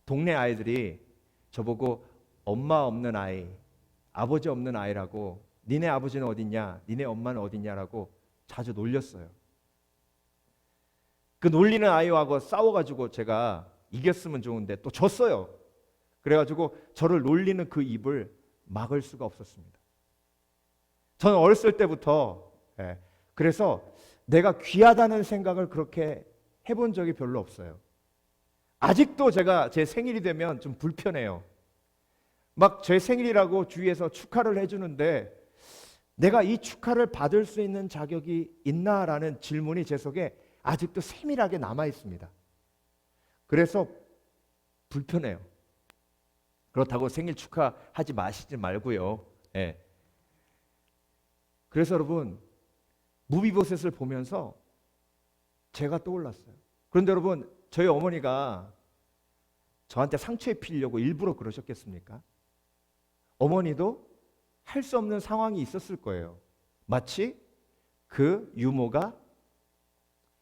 동네 아이들이 저보고 엄마 없는 아이, 아버지 없는 아이라고, 니네 아버지는 어딨냐, 니네 엄마는 어딨냐라고 자주 놀렸어요. 그 놀리는 아이하고 싸워가지고 제가 이겼으면 좋은데 또 졌어요. 그래가지고 저를 놀리는 그 입을 막을 수가 없었습니다. 저는 어렸을 때부터 그래서 내가 귀하다는 생각을 그렇게 해본 적이 별로 없어요. 아직도 제가 제 생일이 되면 좀 불편해요. 막 제 생일이라고 주위에서 축하를 해주는데 내가 이 축하를 받을 수 있는 자격이 있나라는 질문이 제 속에 아직도 세밀하게 남아 있습니다. 그래서 불편해요. 그렇다고 생일 축하하지 마시지 말고요. 예. 그래서 여러분 무비보셋을 보면서 제가 떠올랐어요. 그런데 여러분 저희 어머니가 저한테 상처 입히려고 일부러 그러셨겠습니까? 어머니도 할 수 없는 상황이 있었을 거예요. 마치 그 유모가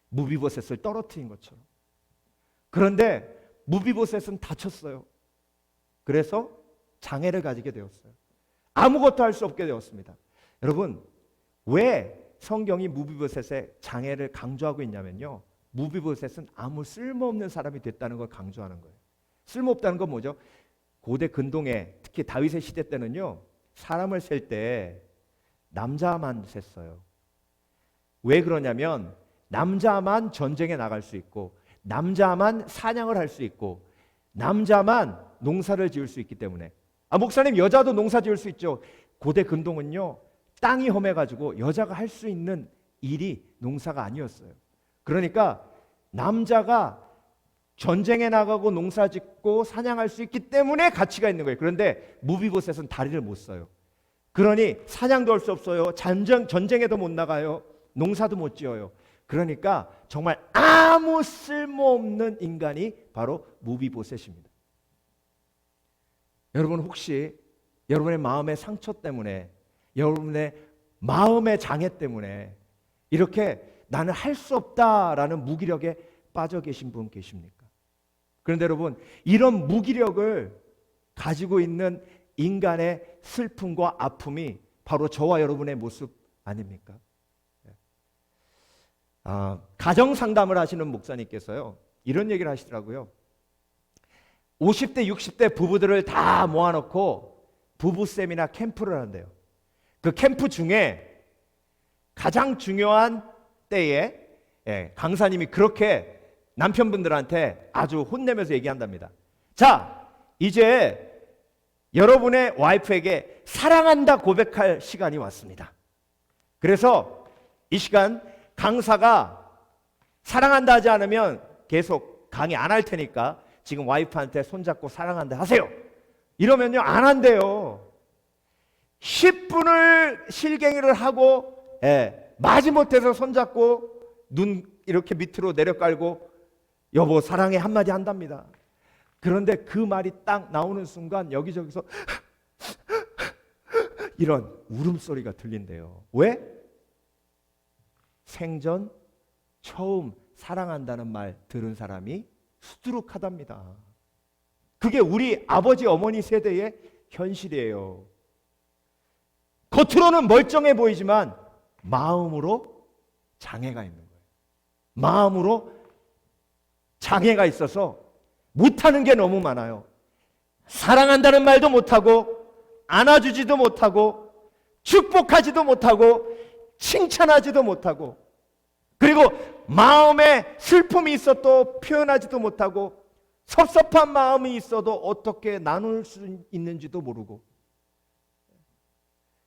무비보셋을 떨어뜨린 것처럼. 그런데 무비보셋은 다쳤어요. 그래서 장애를 가지게 되었어요. 아무것도 할 수 없게 되었습니다. 여러분 왜 성경이 무비보셋의 장애를 강조하고 있냐면요, 무비보셋은 아무 쓸모없는 사람이 됐다는 걸 강조하는 거예요. 쓸모없다는 건 뭐죠? 고대 근동에 특히 다윗의 시대 때는요, 사람을 셀 때 남자만 셌어요. 왜 그러냐면 남자만 전쟁에 나갈 수 있고, 남자만 사냥을 할 수 있고, 남자만 농사를 지을 수 있기 때문에. 목사님 여자도 농사 지을 수 있죠. 고대 근동은요, 땅이 험해가지고 여자가 할 수 있는 일이 농사가 아니었어요. 그러니까 남자가 전쟁에 나가고 농사 짓고 사냥할 수 있기 때문에 가치가 있는 거예요. 그런데 무비보셋은 다리를 못 써요. 그러니 사냥도 할 수 없어요. 전쟁에도 못 나가요. 농사도 못 지어요. 그러니까 정말 아무 쓸모없는 인간이 바로 무비보셋입니다. 여러분 혹시 여러분의 마음의 상처 때문에, 여러분의 마음의 장애 때문에 이렇게 나는 할 수 없다라는 무기력에 빠져 계신 분 계십니까? 그런데 여러분 이런 무기력을 가지고 있는 인간의 슬픔과 아픔이 바로 저와 여러분의 모습 아닙니까? 가정 상담을 하시는 목사님께서요 이런 얘기를 하시더라고요. 50대 60대 부부들을 다 모아놓고 부부 세미나 캠프를 한대요. 그 캠프 중에 가장 중요한 때에 강사님이 그렇게 남편분들한테 아주 혼내면서 얘기한답니다. 자, 이제 여러분의 와이프에게 사랑한다 고백할 시간이 왔습니다. 그래서 이 시간 강사가 사랑한다 하지 않으면 계속 강의 안 할 테니까 지금 와이프한테 손잡고 사랑한다 하세요. 이러면요 안 한대요. 10분을 실갱이를 하고 마지못해서 손잡고 눈 이렇게 밑으로 내려깔고 여보 사랑해 한마디 한답니다. 그런데 그 말이 딱 나오는 순간 여기저기서 이런 울음소리가 들린대요. 왜? 생전 처음 사랑한다는 말 들은 사람이 수두룩하답니다. 그게 우리 아버지 어머니 세대의 현실이에요. 겉으로는 멀쩡해 보이지만 마음으로 장애가 있는 거예요. 마음으로 장애가 있어서 못하는 게 너무 많아요. 사랑한다는 말도 못하고 안아주지도 못하고 축복하지도 못하고 칭찬하지도 못하고, 그리고 마음에 슬픔이 있어도 표현하지도 못하고 섭섭한 마음이 있어도 어떻게 나눌 수 있는지도 모르고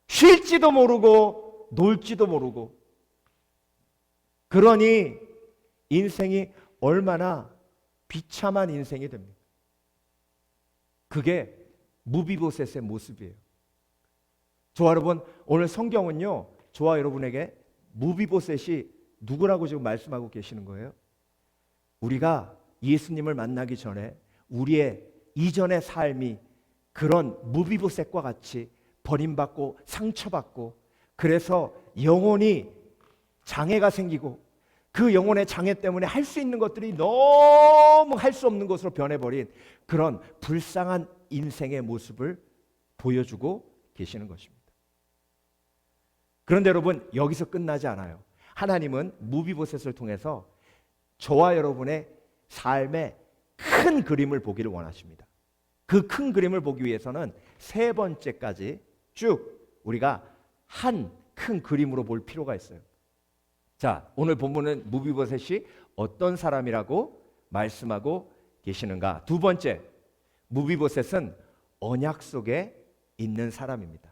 쉴지도 모르고 놀지도 모르고, 그러니 인생이 얼마나 비참한 인생이 됩니까? 그게 무비보셋의 모습이에요. 저와 여러분 오늘 성경은요 저와 여러분에게 무비보셋이 누구라고 지금 말씀하고 계시는 거예요? 우리가 예수님을 만나기 전에 우리의 이전의 삶이 그런 무비보셋과 같이 버림받고 상처받고, 그래서 영혼이 장애가 생기고 그 영혼의 장애 때문에 할 수 있는 것들이 너무 할 수 없는 것으로 변해버린 그런 불쌍한 인생의 모습을 보여주고 계시는 것입니다. 그런데 여러분 여기서 끝나지 않아요. 하나님은 무비보셋을 통해서 저와 여러분의 삶의 큰 그림을 보기를 원하십니다. 그 큰 그림을 보기 위해서는 세 번째까지 쭉 우리가 한 큰 그림으로 볼 필요가 있어요. 자, 오늘 본문은 무비보셋이 어떤 사람이라고 말씀하고 계시는가? 두 번째, 무비보셋은 언약 속에 있는 사람입니다.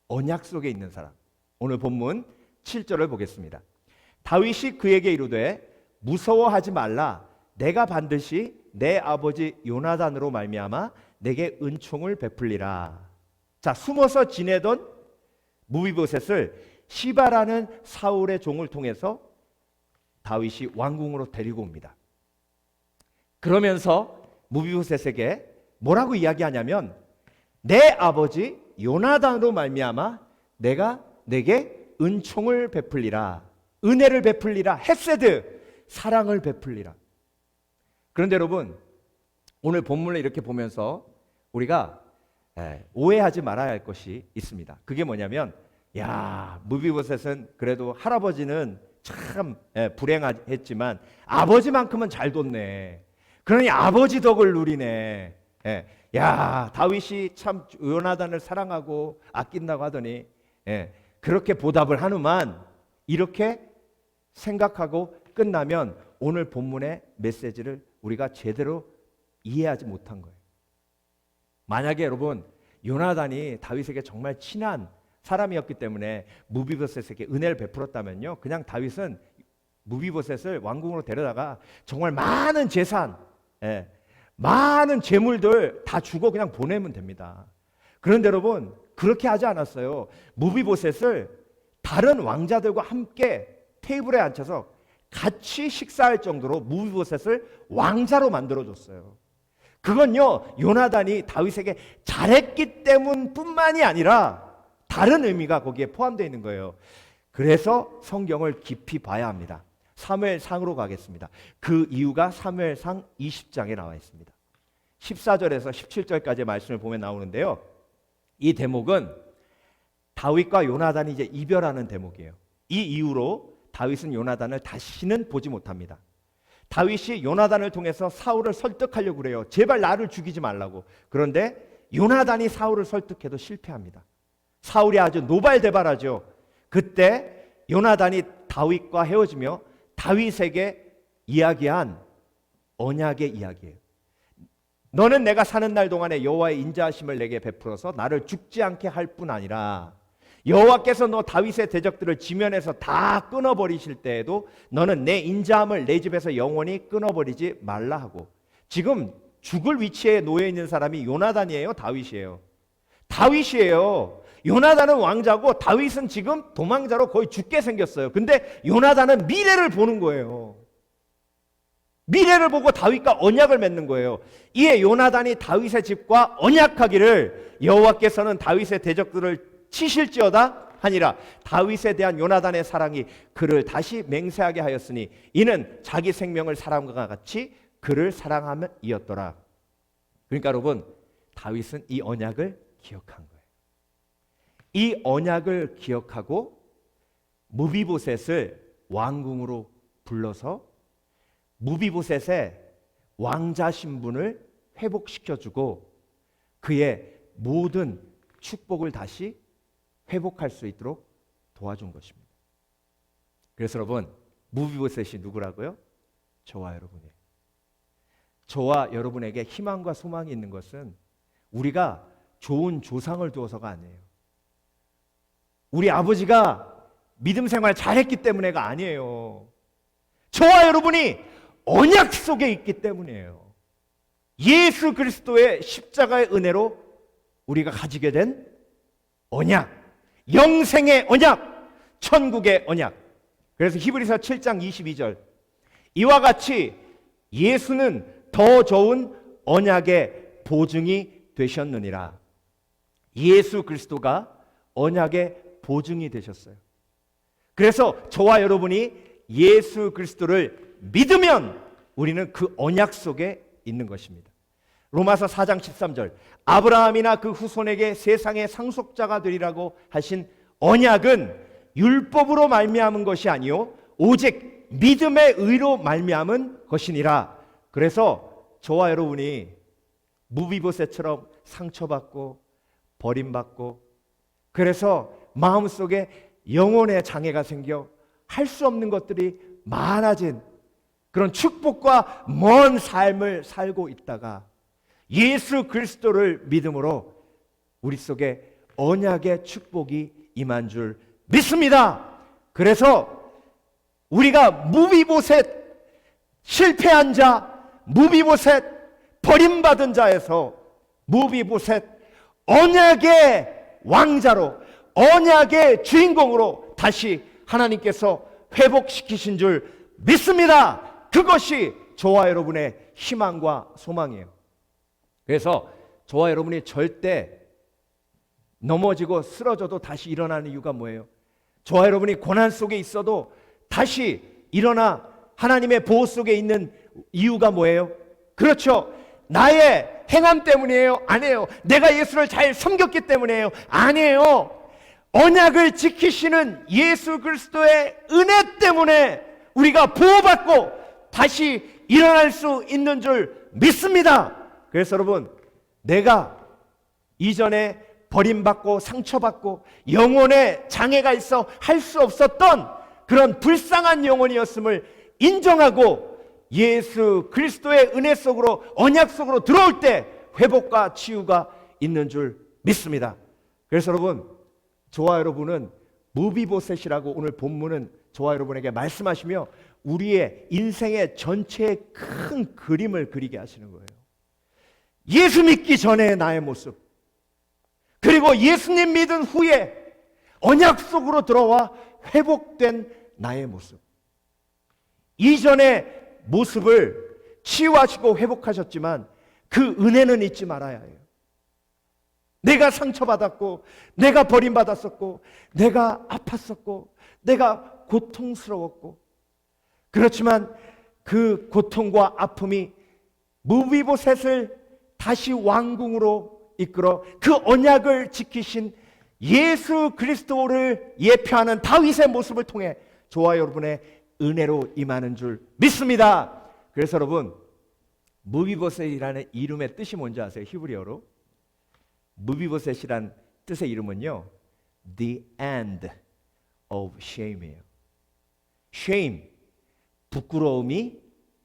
언약 속에 있는 사람. 오늘 본문 7절을 보겠습니다. 다윗이 그에게 이르되 무서워하지 말라. 내가 반드시 내 아버지 요나단으로 말미암아 내게 은총을 베풀리라. 자, 숨어서 지내던 무비보셋을 시바라는 사울의 종을 통해서 다윗이 왕궁으로 데리고 옵니다. 그러면서 무비보셋에게 뭐라고 이야기하냐면 내 아버지 요나단으로 말미암아 내가 내게 은총을 베풀리라. 은혜를 베풀리라. 헤세드, 사랑을 베풀리라. 그런데 여러분, 오늘 본문을 이렇게 보면서 우리가 오해하지 말아야 할 것이 있습니다. 그게 뭐냐면, 야, 무비보셋은 그래도 할아버지는 참 불행했지만 아버지만큼은 잘 뒀네. 그러니 아버지 덕을 누리네. 야, 다윗이 참 요나단을 사랑하고 아낀다고 하더니 그렇게 보답을 하누만, 이렇게 생각하고 끝나면 오늘 본문의 메시지를 우리가 제대로 이해하지 못한 거예요. 만약에 여러분, 요나단이 다윗에게 정말 친한 사람이었기 때문에 무비보셋에게 은혜를 베풀었다면요, 그냥 다윗은 무비보셋을 왕궁으로 데려다가 정말 많은 재산, 많은 재물들 다 주고 그냥 보내면 됩니다. 그런데 여러분, 그렇게 하지 않았어요. 무비보셋을 다른 왕자들과 함께 테이블에 앉혀서 같이 식사할 정도로 무비보셋을 왕자로 만들어줬어요. 그건요, 요나단이 다윗에게 잘했기 때문뿐만이 아니라 다른 의미가 거기에 포함되어 있는 거예요. 그래서 성경을 깊이 봐야 합니다. 사무엘상으로 가겠습니다. 그 이유가 사무엘상 20장에 나와 있습니다. 14절에서 17절까지의 말씀을 보면 나오는데요, 이 대목은 다윗과 요나단이 이제 이별하는 대목이에요. 이 이후로 다윗은 요나단을 다시는 보지 못합니다. 다윗이 요나단을 통해서 사울을 설득하려고 그래요. 제발 나를 죽이지 말라고. 그런데 요나단이 사울을 설득해도 실패합니다. 사울이 아주 노발대발하죠. 그때 요나단이 다윗과 헤어지며 다윗에게 이야기한 언약의 이야기예요. 너는 내가 사는 날 동안에 여호와의 인자하심을 내게 베풀어서 나를 죽지 않게 할 뿐 아니라 여호와께서 너 다윗의 대적들을 지면에서 다 끊어버리실 때에도 너는 내 인자함을 내 집에서 영원히 끊어버리지 말라 하고. 지금 죽을 위치에 놓여 있는 사람이 요나단이에요, 다윗이에요? 다윗이에요. 요나단은 왕자고 다윗은 지금 도망자로 거의 죽게 생겼어요. 근데 요나단은 미래를 보는 거예요. 미래를 보고 다윗과 언약을 맺는 거예요. 이에 요나단이 다윗의 집과 언약하기를 여호와께서는 다윗의 대적들을 치실지어다 하니라. 다윗에 대한 요나단의 사랑이 그를 다시 맹세하게 하였으니 이는 자기 생명을 사랑과 같이 그를 사랑함이었더라. 그러니까 여러분, 다윗은 이 언약을 기억한 거예요. 이 언약을 기억하고 무비보셋을 왕궁으로 불러서 무비보셋의 왕자 신분을 회복시켜주고 그의 모든 축복을 다시 회복할 수 있도록 도와준 것입니다. 그래서 여러분, 무비보셋이 누구라고요? 저와 여러분이에요. 저와 여러분에게 희망과 소망이 있는 것은 우리가 좋은 조상을 두어서가 아니에요. 우리 아버지가 믿음 생활 잘했기 때문에가 아니에요. 저와 여러분이 언약 속에 있기 때문이에요. 예수 그리스도의 십자가의 은혜로 우리가 가지게 된 언약, 영생의 언약, 천국의 언약. 그래서 히브리서 7장 22절, 이와 같이 예수는 더 좋은 언약의 보증이 되셨느니라. 예수 그리스도가 언약의 보증이 되셨어요. 그래서 저와 여러분이 예수 그리스도를 믿으면 우리는 그 언약 속에 있는 것입니다. 로마서 4장 13절, 아브라함이나 그 후손에게 세상의 상속자가 되리라고 하신 언약은 율법으로 말미암은 것이 아니요 오직 믿음의 의로 말미암은 것이니라. 그래서 저와 여러분이 무비보셋처럼 상처받고 버림받고 그래서 마음속에 영혼의 장애가 생겨 할 수 없는 것들이 많아진 그런 축복과 먼 삶을 살고 있다가 예수 그리스도를 믿음으로 우리 속에 언약의 축복이 임한 줄 믿습니다. 그래서 우리가 무비보셋 실패한 자 무비보셋, 버림받은 자에서 무비보셋, 언약의 왕자로, 언약의 주인공으로 다시 하나님께서 회복시키신 줄 믿습니다. 그것이 저와 여러분의 희망과 소망이에요. 그래서 저와 여러분이 절대 넘어지고 쓰러져도 다시 일어나는 이유가 뭐예요? 저와 여러분이 고난 속에 있어도 다시 일어나 하나님의 보호 속에 있는 이유가 뭐예요? 그렇죠. 나의 행함 때문이에요? 아니에요. 내가 예수를 잘 섬겼기 때문이에요? 아니에요. 언약을 지키시는 예수 그리스도의 은혜 때문에 우리가 보호받고 다시 일어날 수 있는 줄 믿습니다. 그래서 여러분, 내가 이전에 버림받고 상처받고 영혼에 장애가 있어 할 수 없었던 그런 불쌍한 영혼이었음을 인정하고 예수 그리스도의 은혜 속으로, 언약 속으로 들어올 때 회복과 치유가 있는 줄 믿습니다. 그래서 여러분, 저와 여러분은 무비보셋이라고 오늘 본문은 저와 여러분에게 말씀하시며 우리의 인생의 전체의 큰 그림을 그리게 하시는 거예요. 예수 믿기 전에 나의 모습, 그리고 예수님 믿은 후에 언약 속으로 들어와 회복된 나의 모습. 이전의 모습을 치유하시고 회복하셨지만 그 은혜는 잊지 말아야 해요. 내가 상처받았고, 내가 버림받았었고, 내가 아팠었고, 내가 고통스러웠고, 그렇지만 그 고통과 아픔이 무비보셋을 다시 왕궁으로 이끌어 그 언약을 지키신 예수 그리스도를 예표하는 다윗의 모습을 통해 저와 여러분의 은혜로 임하는 줄 믿습니다. 그래서 여러분, 무비보셋이라는 이름의 뜻이 뭔지 아세요? 히브리어로 무비보셋이란 뜻의 이름은요, The end of shame이에요. shame, 부끄러움이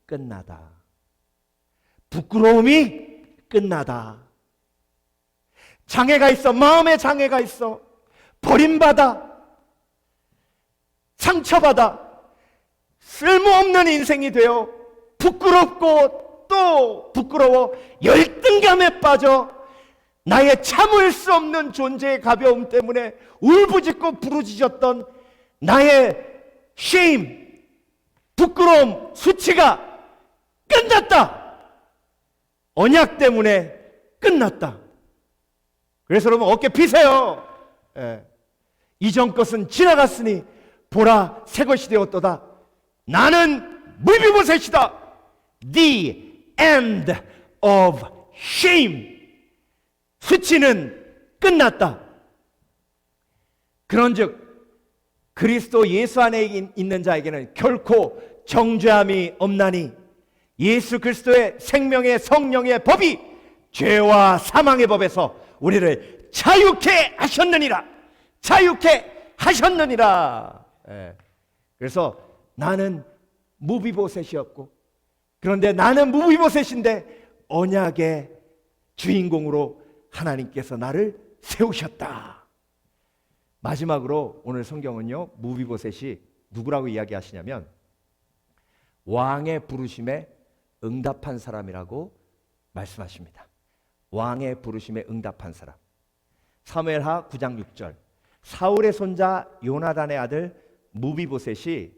끝나다. 부끄러움이 끝나다. 장애가 있어, 마음에 장애가 있어, 버림받아, 상처받아, 쓸모없는 인생이 되어 부끄럽고 또 부끄러워 열등감에 빠져 나의 참을 수 없는 존재의 가벼움 때문에 울부짖고 부르짖었던 나의 shame, 부끄러움, 수치가 끝났다. 언약 때문에 끝났다. 그래서 여러분, 어깨 피세요. 이전 것은 지나갔으니 보라, 새 것이 되었도다. 나는 무비보셋이다. The end of shame. 수치는 끝났다. 그런즉 그리스도 예수 안에 있는 자에게는 결코 정죄함이 없나니 예수 그리스도의 생명의 성령의 법이 죄와 사망의 법에서 우리를 자유케 하셨느니라. 자유케 하셨느니라. 그래서 나는 무비보셋이었고, 그런데 나는 무비보셋인데 언약의 주인공으로 하나님께서 나를 세우셨다. 마지막으로 오늘 성경은요, 무비보셋이 누구라고 이야기하시냐면 왕의 부르심에 응답한 사람이라고 말씀하십니다. 왕의 부르심에 응답한 사람. 사무엘하 9장 6절. 사울의 손자 요나단의 아들 무비보셋이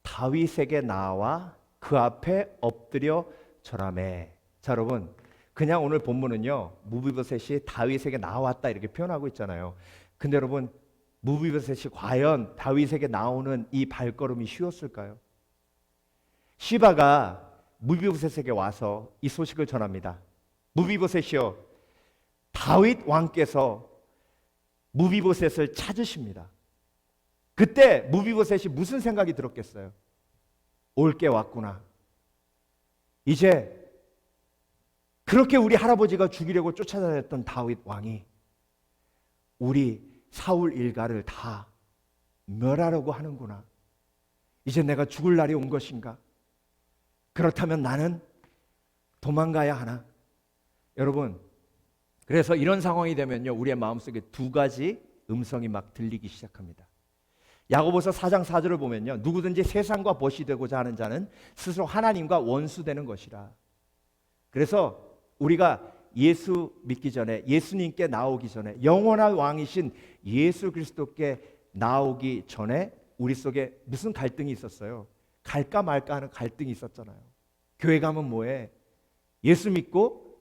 다윗에게 나와 그 앞에 엎드려 절하매. 자, 여러분, 그냥 오늘 본문은요, 무비보셋이 다윗에게 나왔다 이렇게 표현하고 있잖아요. 근데 여러분, 무비보셋이 과연 다윗에게 나오는 이 발걸음이 쉬웠을까요? 시바가 무비보셋에게 와서 이 소식을 전합니다. 무비보셋이요, 다윗 왕께서 무비보셋을 찾으십니다. 그때 무비보셋이 무슨 생각이 들었겠어요? 올 게 왔구나. 이제 그렇게 우리 할아버지가 죽이려고 쫓아다녔던 다윗 왕이 우리 사울 일가를 다 멸하려고 하는구나. 이제 내가 죽을 날이 온 것인가? 그렇다면 나는 도망가야 하나? 여러분, 그래서 이런 상황이 되면요, 우리의 마음속에 두 가지 음성이 막 들리기 시작합니다. 야고보서 4장 4절을 보면요, 누구든지 세상과 벗이 되고자 하는 자는 스스로 하나님과 원수되는 것이라. 그래서 우리가 예수 믿기 전에, 예수님께 나오기 전에, 영원한 왕이신 예수 그리스도께 나오기 전에 우리 속에 무슨 갈등이 있었어요? 갈까 말까 하는 갈등이 있었잖아요. 교회 가면 뭐해? 예수 믿고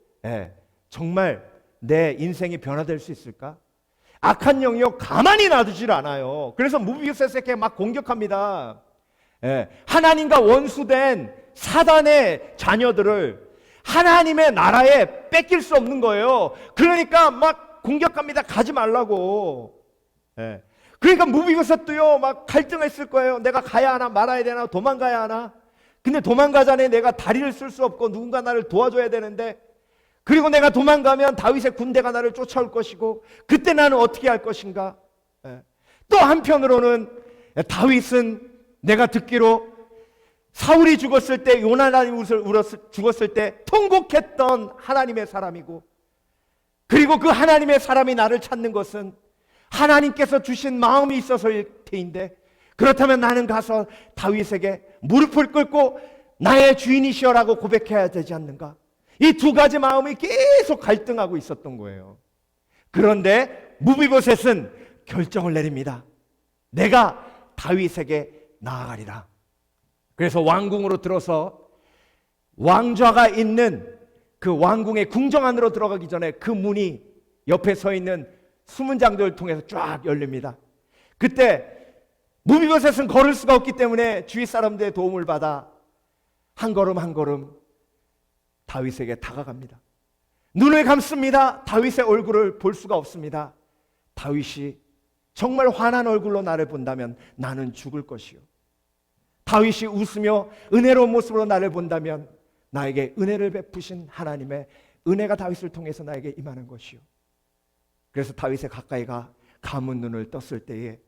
정말 내 인생이 변화될 수 있을까? 악한 영역 가만히 놔두질 않아요. 그래서 무비보셋에게 막 공격합니다. 하나님과 원수된 사단의 자녀들을 하나님의 나라에 뺏길 수 없는 거예요. 그러니까 막 공격합니다. 가지 말라고. 그러니까 무비보셋도요 막 갈등했을 거예요. 내가 가야 하나 말아야 되나, 도망가야 하나. 근데 도망가자니 내가 다리를 쓸 수 없고 누군가 나를 도와줘야 되는데, 그리고 내가 도망가면 다윗의 군대가 나를 쫓아올 것이고, 그때 나는 어떻게 할 것인가. 또 한편으로는 다윗은 내가 듣기로 사울이 죽었을 때, 요나단이 죽었을 때 통곡했던 하나님의 사람이고, 그리고 그 하나님의 사람이 나를 찾는 것은 하나님께서 주신 마음이 있어서일 테인데, 그렇다면 나는 가서 다윗에게 무릎을 꿇고 나의 주인이시여라고 고백해야 되지 않는가? 이 두 가지 마음이 계속 갈등하고 있었던 거예요. 그런데 무비보셋은 결정을 내립니다. 내가 다윗에게 나아가리라. 그래서 왕궁으로 들어서 왕좌가 있는 그 왕궁의 궁정 안으로 들어가기 전에 그 문이 옆에 서 있는 수문장들을 통해서 쫙 열립니다. 그때 무비보셋은 걸을 수가 없기 때문에 주위 사람들의 도움을 받아 한 걸음 한 걸음 다윗에게 다가갑니다. 눈을 감습니다. 다윗의 얼굴을 볼 수가 없습니다. 다윗이 정말 환한 얼굴로 나를 본다면 나는 죽을 것이요, 다윗이 웃으며 은혜로운 모습으로 나를 본다면 나에게 은혜를 베푸신 하나님의 은혜가 다윗을 통해서 나에게 임하는 것이요. 그래서 다윗의 가까이 가 감은 눈을 떴을 때에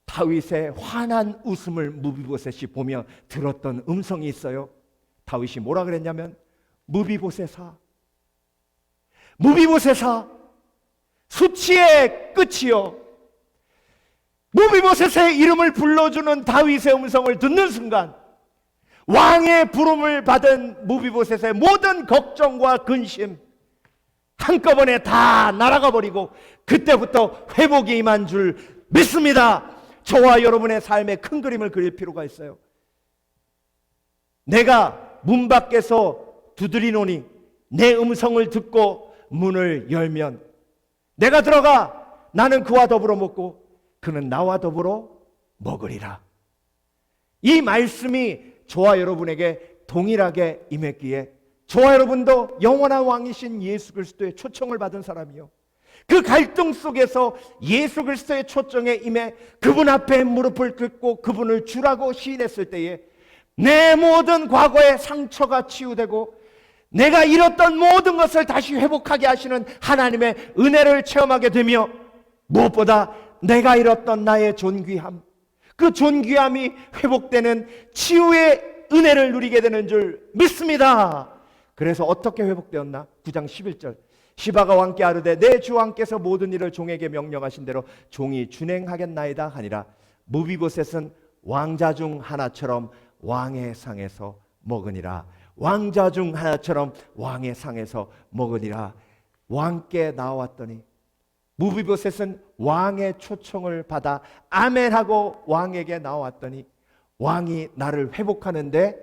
다윗의 환한 웃음을 무비보셋이 보며 들었던 음성이 있어요. 다윗이 뭐라 그랬냐면, 무비보셋아, 무비보셋아, 수치의 끝이요. 무비보셋의 이름을 불러주는 다윗의 음성을 듣는 순간 왕의 부름을 받은 무비보셋의 모든 걱정과 근심 한꺼번에 다 날아가 버리고 그때부터 회복이 임한 줄 믿습니다. 저와 여러분의 삶에 큰 그림을 그릴 필요가 있어요. 내가 문 밖에서 두드리노니 내 음성을 듣고 문을 열면 내가 들어가 나는 그와 더불어 먹고 그는 나와 더불어 먹으리라. 이 말씀이 저와 여러분에게 동일하게 임했기에 저와 여러분도 영원한 왕이신 예수 그리스도의 초청을 받은 사람이요, 그 갈등 속에서 예수 그리스도의 초청에 임해 그분 앞에 무릎을 꿇고 그분을 주라고 시인했을 때에 내 모든 과거의 상처가 치유되고 내가 잃었던 모든 것을 다시 회복하게 하시는 하나님의 은혜를 체험하게 되며, 무엇보다 내가 잃었던 나의 존귀함, 그 존귀함이 회복되는 치유의 은혜를 누리게 되는 줄 믿습니다. 그래서 어떻게 회복되었나? 9장 11절, 시바가 왕께 아르되 내 주 왕께서 모든 일을 종에게 명령하신 대로 종이 준행하겠나이다 하니라. 무비보셋은 왕자 중 하나처럼 왕의 상에서 먹으니라. 왕자 중 하나처럼 왕의 상에서 먹으니라. 왕께 나왔더니, 무비보셋은 왕의 초청을 받아 아멘하고 왕에게 나왔더니 왕이 나를 회복하는데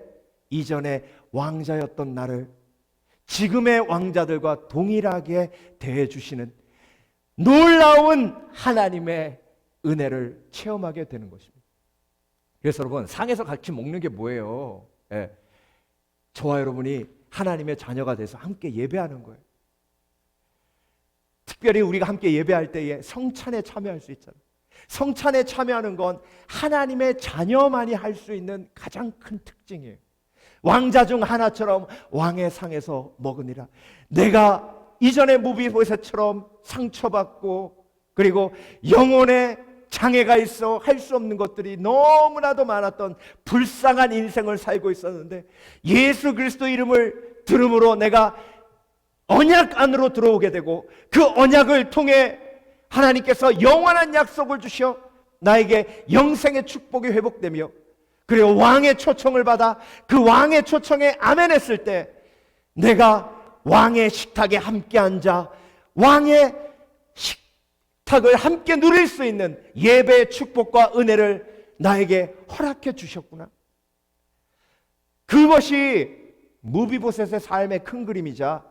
이전에 왕자였던 나를 지금의 왕자들과 동일하게 대해주시는 놀라운 하나님의 은혜를 체험하게 되는 것입니다. 그래서 여러분, 상에서 같이 먹는 게 뭐예요? 저와 여러분이 하나님의 자녀가 돼서 함께 예배하는 거예요. 특별히 우리가 함께 예배할 때에 성찬에 참여할 수 있잖아요. 성찬에 참여하는 건 하나님의 자녀만이 할 수 있는 가장 큰 특징이에요. 왕자 중 하나처럼 왕의 상에서 먹으니라. 내가 이전에 무비보셋처럼 상처받고 그리고 영혼의 장애가 있어 할 수 없는 것들이 너무나도 많았던 불쌍한 인생을 살고 있었는데, 예수 그리스도 이름을 들음으로 내가 언약 안으로 들어오게 되고 그 언약을 통해 하나님께서 영원한 약속을 주셔 나에게 영생의 축복이 회복되며 그리고 왕의 초청을 받아 그 왕의 초청에 아멘했을 때 내가 왕의 식탁에 함께 앉아 왕의 식탁을 함께 누릴 수 있는 예배의 축복과 은혜를 나에게 허락해 주셨구나. 그것이 무비보셋의 삶의 큰 그림이자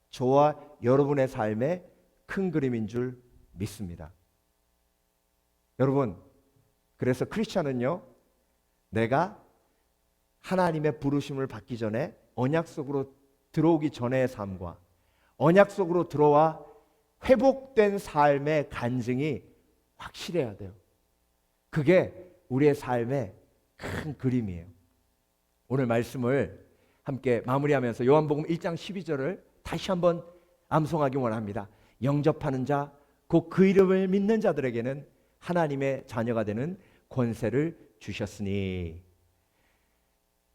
저와 여러분의 삶의 큰 그림인 줄 믿습니다. 여러분, 그래서 크리스찬은요, 내가 하나님의 부르심을 받기 전에 언약 속으로 들어오기 전의 삶과 언약 속으로 들어와 회복된 삶의 간증이 확실해야 돼요. 그게 우리의 삶의 큰 그림이에요. 오늘 말씀을 함께 마무리하면서 요한복음 1장 12절을 다시 한번 암송하기 원합니다. 영접하는 자, 곧 그 이름을 믿는 자들에게는 하나님의 자녀가 되는 권세를 주셨으니.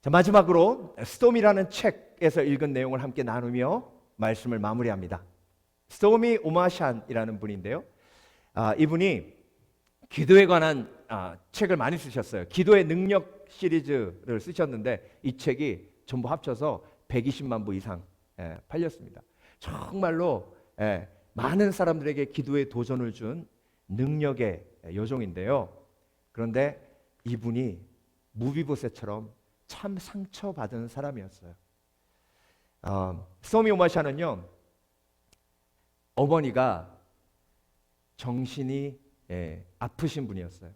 자, 마지막으로 스톰이라는 책에서 읽은 내용을 함께 나누며 말씀을 마무리합니다. 스토미 오마샨이라는 분인데요, 이분이 기도에 관한 책을 많이 쓰셨어요. 기도의 능력 시리즈를 쓰셨는데 이 책이 전부 합쳐서 120만 부 이상 팔렸습니다. 정말로 많은 사람들에게 기도의 도전을 준 능력의 요종인데요. 그런데 이분이 무비보셋처럼 참 상처받은 사람이었어요. 스토미 오마샤는요, 어머니가 정신이 아프신 분이었어요.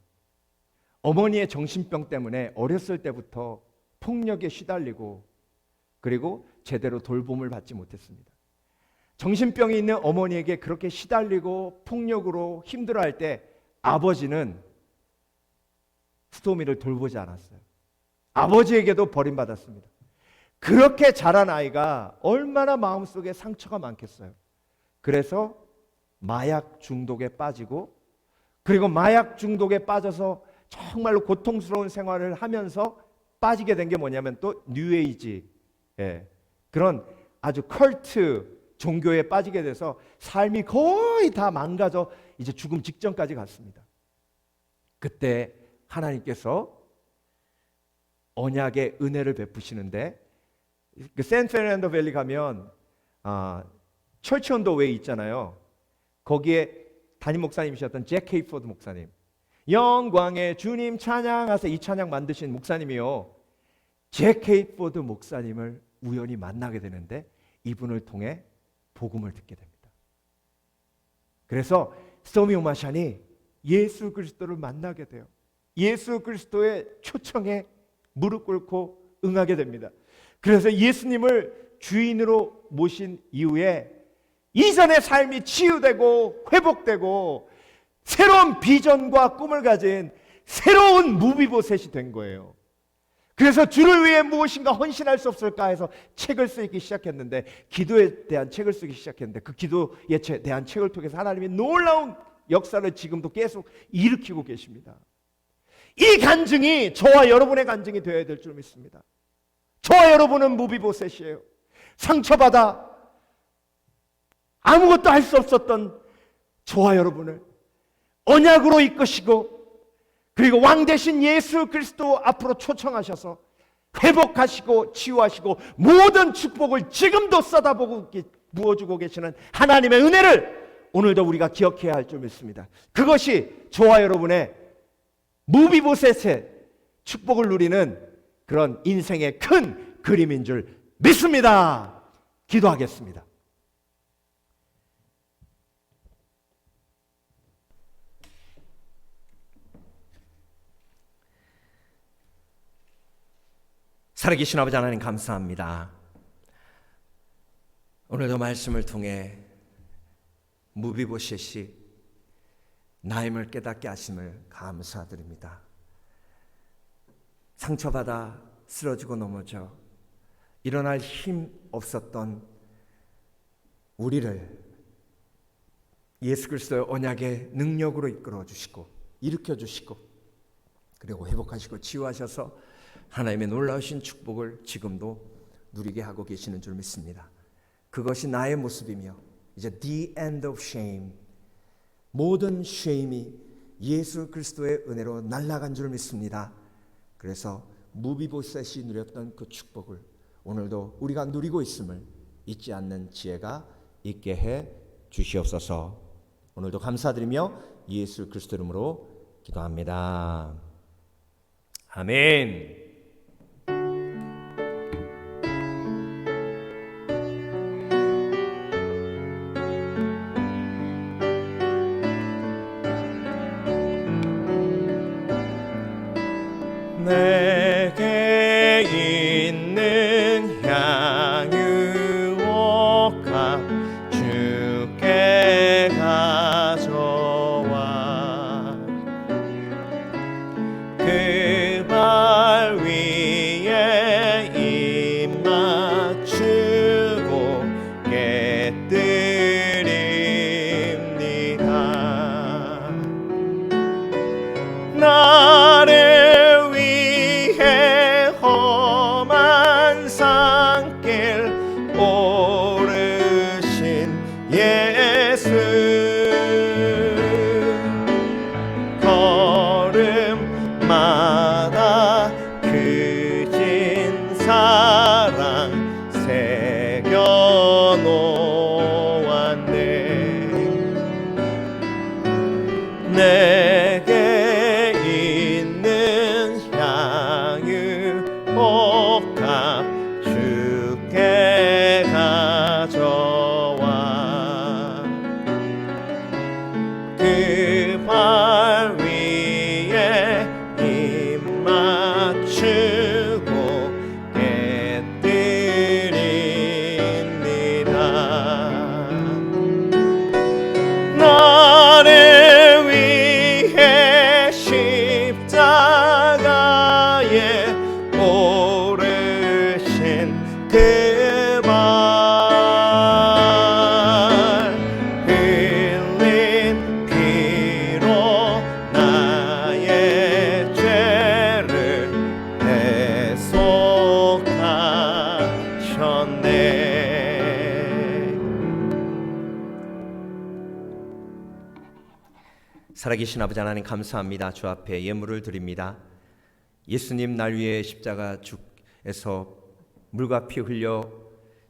어머니의 정신병 때문에 어렸을 때부터 폭력에 시달리고 그리고 제대로 돌봄을 받지 못했습니다. 정신병이 있는 어머니에게 그렇게 시달리고 폭력으로 힘들어할 때 아버지는 스토미를 돌보지 않았어요. 아버지에게도 버림받았습니다. 그렇게 자란 아이가 얼마나 마음속에 상처가 많겠어요. 그래서 마약 중독에 빠지고 그리고 마약 중독에 빠져서 정말로 고통스러운 생활을 하면서 빠지게 된 게 뭐냐면 또 뉴에이지, 그런 아주 컬트 종교에 빠지게 돼서 삶이 거의 다 망가져 이제 죽음 직전까지 갔습니다. 그때 하나님께서 언약의 은혜를 베푸시는데, 그 샌페르난도 밸리 가면 철치 온 더 웨이 있잖아요. 거기에 담임 목사님이셨던 잭 헤이포드 목사님, 영광의 주님 찬양하세요, 이 찬양 만드신 목사님이요, 잭 헤이포드 목사님을 우연히 만나게 되는데 이분을 통해 복음을 듣게 됩니다. 그래서 스토미 오마샨이 예수 그리스도를 만나게 돼요. 예수 그리스도의 초청에 무릎 꿇고 응하게 됩니다. 그래서 예수님을 주인으로 모신 이후에 이전의 삶이 치유되고 회복되고 새로운 비전과 꿈을 가진 새로운 무비보셋이 된 거예요. 그래서 주를 위해 무엇인가 헌신할 수 없을까 해서 책을 쓰기 시작했는데, 기도에 대한 책을 쓰기 시작했는데 그 기도에 대한 책을 통해서 하나님이 놀라운 역사를 지금도 계속 일으키고 계십니다. 이 간증이 저와 여러분의 간증이 되어야 될 줄 믿습니다. 저와 여러분은 무비보셋이에요. 상처받아 아무것도 할 수 없었던 저와 여러분을 언약으로 이끄시고 그리고 왕 대신 예수 그리스도 앞으로 초청하셔서 회복하시고 치유하시고 모든 축복을 지금도 쏟아부어 부어주고 계시는 하나님의 은혜를 오늘도 우리가 기억해야 할 줄 믿습니다. 그것이 저와 여러분의 무비보셋의 축복을 누리는 그런 인생의 큰 그림인 줄 믿습니다. 기도하겠습니다. 살아계신 아버지 하나님 감사합니다. 오늘도 말씀을 통해 무비보셋이 나임을 깨닫게 하심을 감사드립니다. 상처받아 쓰러지고 넘어져 일어날 힘 없었던 우리를 예수 그리스도의 언약의 능력으로 이끌어 주시고 일으켜 주시고 그리고 회복하시고 치유하셔서 하나님의 놀라우신 축복을 지금도 누리게 하고 계시는 줄 믿습니다. 그것이 나의 모습이며 이제 the end of shame, 모든 shame이 예수 그리스도의 은혜로 날아간 줄 믿습니다. 그래서 무비보셋이 누렸던 그 축복을 오늘도 우리가 누리고 있음을 잊지 않는 지혜가 있게 해 주시옵소서. 오늘도 감사드리며 예수 그리스도 이름으로 기도합니다. 아멘. 내게 있는 향유옥합 주께 가져와 그 발 위에 입 맞추고 깨뜨립니다. 나를 위해 험한 산길 오르신 예수, 걸음마다 그 진 사랑 새겨놓았네. 내게 있는 향유옥합 주께 가져와 그 발 위에 입 맞추고 깨뜨립니다. 나를 위해 십자가에 오르신 그 발 흘린 피로 나의 죄를 대속하셨네. 살아계신 아버지 하나님 감사합니다. 주 앞에 예물을 드립니다. 예수님 날 위해 십자가에서 물과 피 흘려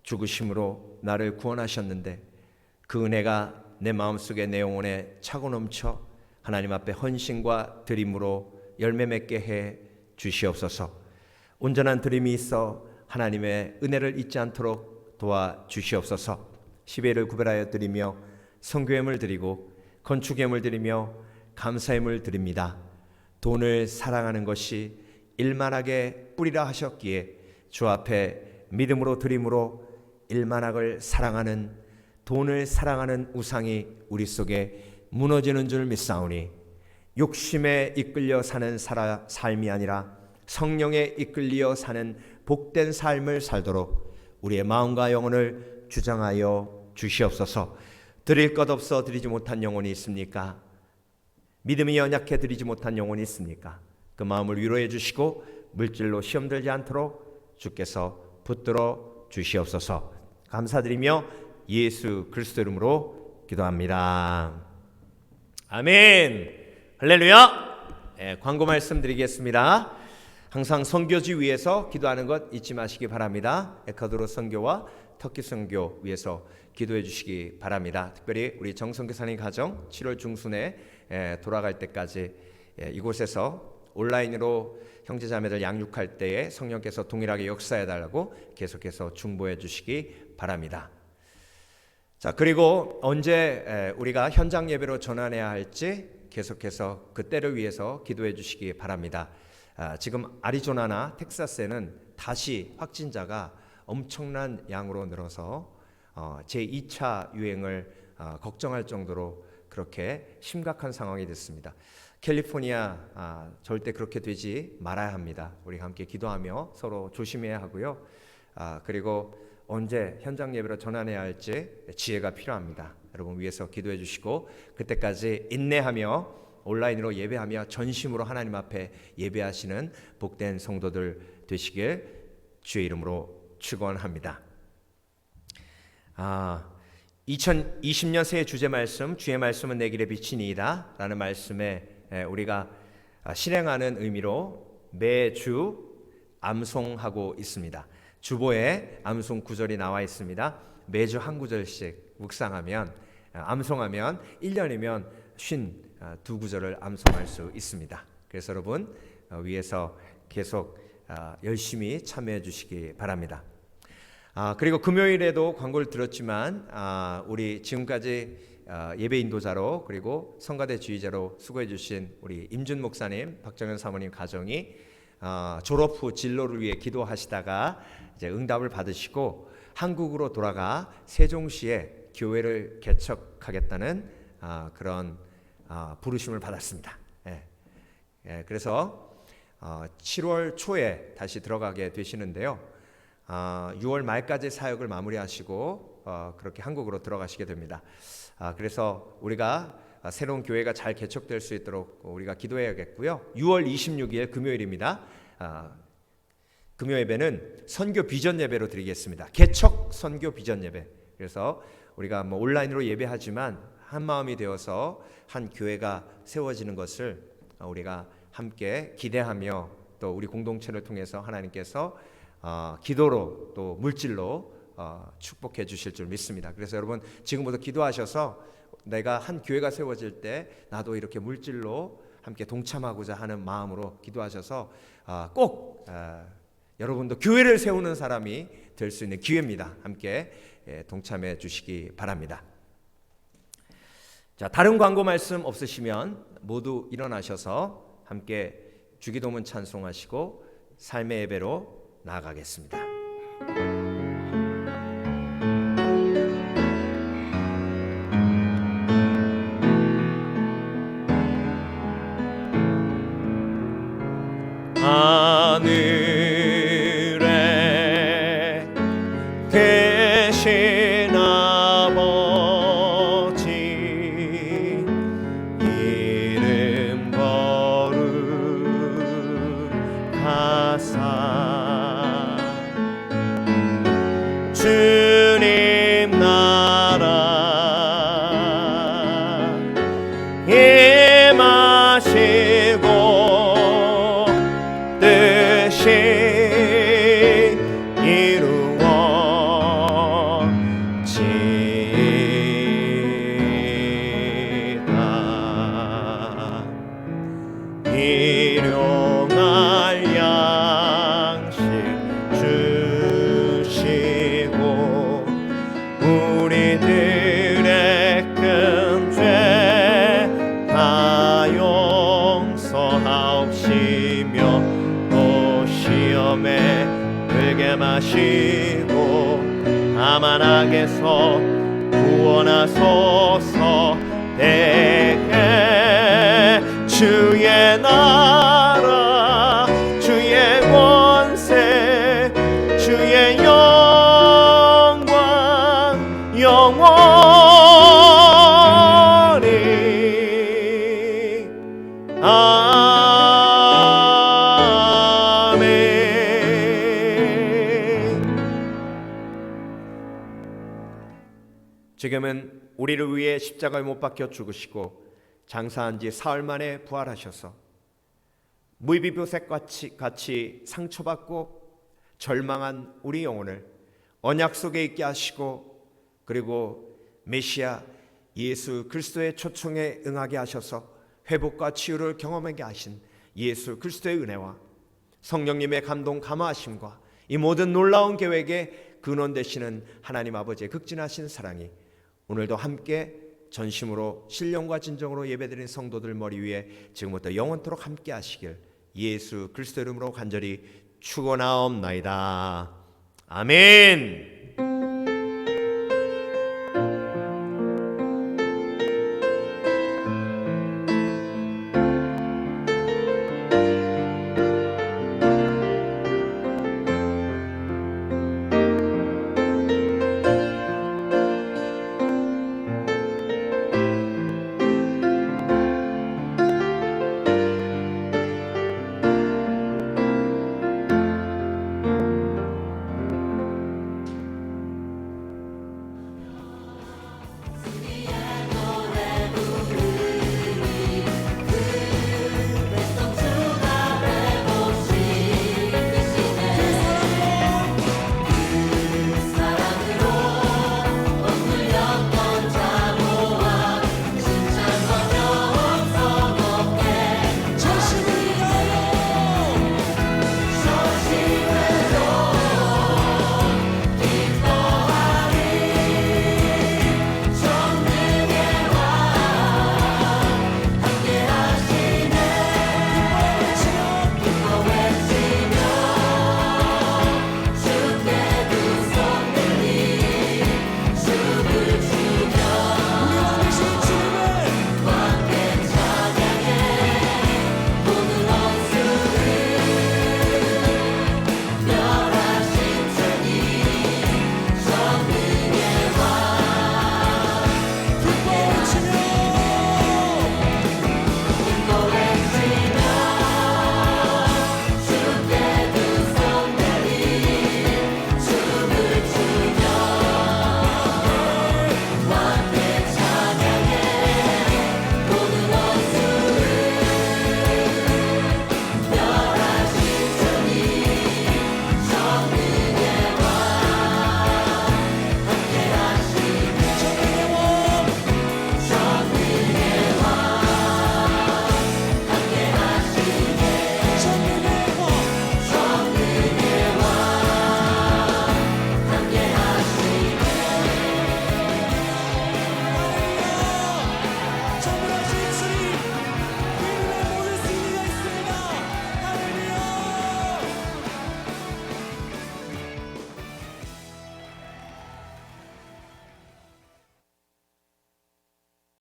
죽으심으로 나를 구원하셨는데 그 은혜가 내 마음속에 내 영혼에 차고 넘쳐 하나님 앞에 헌신과 드림으로 열매 맺게 해 주시옵소서. 온전한 드림이 있어 하나님의 은혜를 잊지 않도록 도와주시옵소서. 시베를 구별하여 드리며 성교예물 드리고 건축예물 드리며 감사예물 드립니다. 돈을 사랑하는 것이 일만하게 뿌리라 하셨기에 주 앞에 믿음으로 드림으로 일만학을 사랑하는, 돈을 사랑하는 우상이 우리 속에 무너지는 줄 믿사오니 욕심에 이끌려 사는 삶이 아니라 성령에 이끌려 사는 복된 삶을 살도록 우리의 마음과 영혼을 주장하여 주시옵소서. 드릴 것 없어 드리지 못한 영혼이 있습니까? 믿음이 연약해 드리지 못한 영혼이 있습니까? 그 마음을 위로해 주시고 물질로 시험 들지 않도록 주께서 붙들어 주시옵소서. 감사드리며 예수 그리스도 이름으로 기도합니다. 아멘. 할렐루야. 광고 말씀드리겠습니다. 항상 선교지 위에서 기도하는 것 잊지 마시기 바랍니다. 에콰도르 선교와 터키 선교 위해서 기도해 주시기 바랍니다. 특별히 우리 정선교사님 가정 7월 중순에 돌아갈 때까지 이곳에서 온라인으로 형제자매들 양육할 때에 성령께서 동일하게 역사해 달라고 계속해서 중보해 주시기 바랍니다. 자, 그리고 언제 우리가 현장 예배로 전환해야 할지 계속해서 그때를 위해서 기도해 주시기 바랍니다. 지금 아리조나나 텍사스에는 다시 확진자가 엄청난 양으로 늘어서 제2차 유행을 걱정할 정도로 그렇게 심각한 상황이 됐습니다. 캘리포니아 절대 그렇게 되지 말아야 합니다. 우리 함께 기도하며 서로 조심해야 하고요. 그리고 언제 현장 예배로 전환해야 할지 지혜가 필요합니다. 여러분 위해서 기도해 주시고 그때까지 인내하며 온라인으로 예배하며 전심으로 하나님 앞에 예배하시는 복된 성도들 되시길 주의 이름으로 축원합니다. 2020년 새해 주제 말씀, 주의 말씀은 내 길에 비치니이다 라는 말씀에 우리가 실행하는 의미로 매주 암송하고 있습니다. 주보에 암송 구절이 나와 있습니다. 매주 한 구절씩 묵상하면 암송하면 1년이면 52구절을 암송할 수 있습니다. 그래서 여러분 위에서 계속 열심히 참여해 주시기 바랍니다. 그리고 금요일에도 광고를 들었지만 우리 지금까지 예배 인도자로 그리고 성가대 지휘자로 수고해 주신 우리 임준 목사님, 박정현 사모님 가정이 졸업 후 진로를 위해 기도하시다가 이제 응답을 받으시고 한국으로 돌아가 세종시에 교회를 개척하겠다는 그런 부르심을 받았습니다. 그래서 7월 초에 다시 들어가게 되시는데요. 6월 말까지 사역을 마무리하시고 그렇게 한국으로 들어가시게 됩니다. 그래서 우리가 새로운 교회가 잘 개척될 수 있도록 우리가 기도해야겠고요. 6월 26일 금요일입니다. 금요 예배는 선교 비전 예배로 드리겠습니다. 개척 선교 비전 예배. 그래서 우리가 뭐 온라인으로 예배하지만 한 마음이 되어서 한 교회가 세워지는 것을 우리가 함께 기대하며 또 우리 공동체를 통해서 하나님께서 기도로 또 물질로 축복해 주실 줄 믿습니다. 그래서 여러분 지금부터 기도하셔서 내가 한 교회가 세워질 때 나도 이렇게 물질로 함께 동참하고자 하는 마음으로 기도하셔서 꼭 여러분도 교회를 세우는 사람이 될 수 있는 기회입니다. 함께 동참해 주시기 바랍니다. 자, 다른 광고 말씀 없으시면 모두 일어나셔서 함께 주기도문 찬송하시고 삶의 예배로 나아가겠습니다. 하늘에 계신 아버지 이름 거룩하사 주님 나라 임하시고 뜻이 이루어지이다. 일용할 양식 주시고 우리들의 큰 죄 다 용서하옵시며 또 시험에 들게 마시고 다만 악에서 구원하소서. 내게 주의 나라 주의 권세 주의 영광 영원히 아멘. 지금은 우리를 위해 십자가에 못 박혀 죽으시고 장사한 지 사흘 만에 부활하셔서 무비보셋 같이 상처받고 절망한 우리 영혼을 언약 속에 있게 하시고 그리고 메시아 예수 그리스도의 초청에 응하게 하셔서 회복과 치유를 경험하게 하신 예수 그리스도의 은혜와 성령님의 감동 감화하심과 이 모든 놀라운 계획의 근원 되시는 하나님 아버지의 극진하신 사랑이 오늘도 함께 전심으로 신령과 진정으로 예배드린 성도들 머리 위에 지금부터 영원토록 함께 하시길 예수 그리스도 이름으로 간절히 축원하옵나이다. 아멘.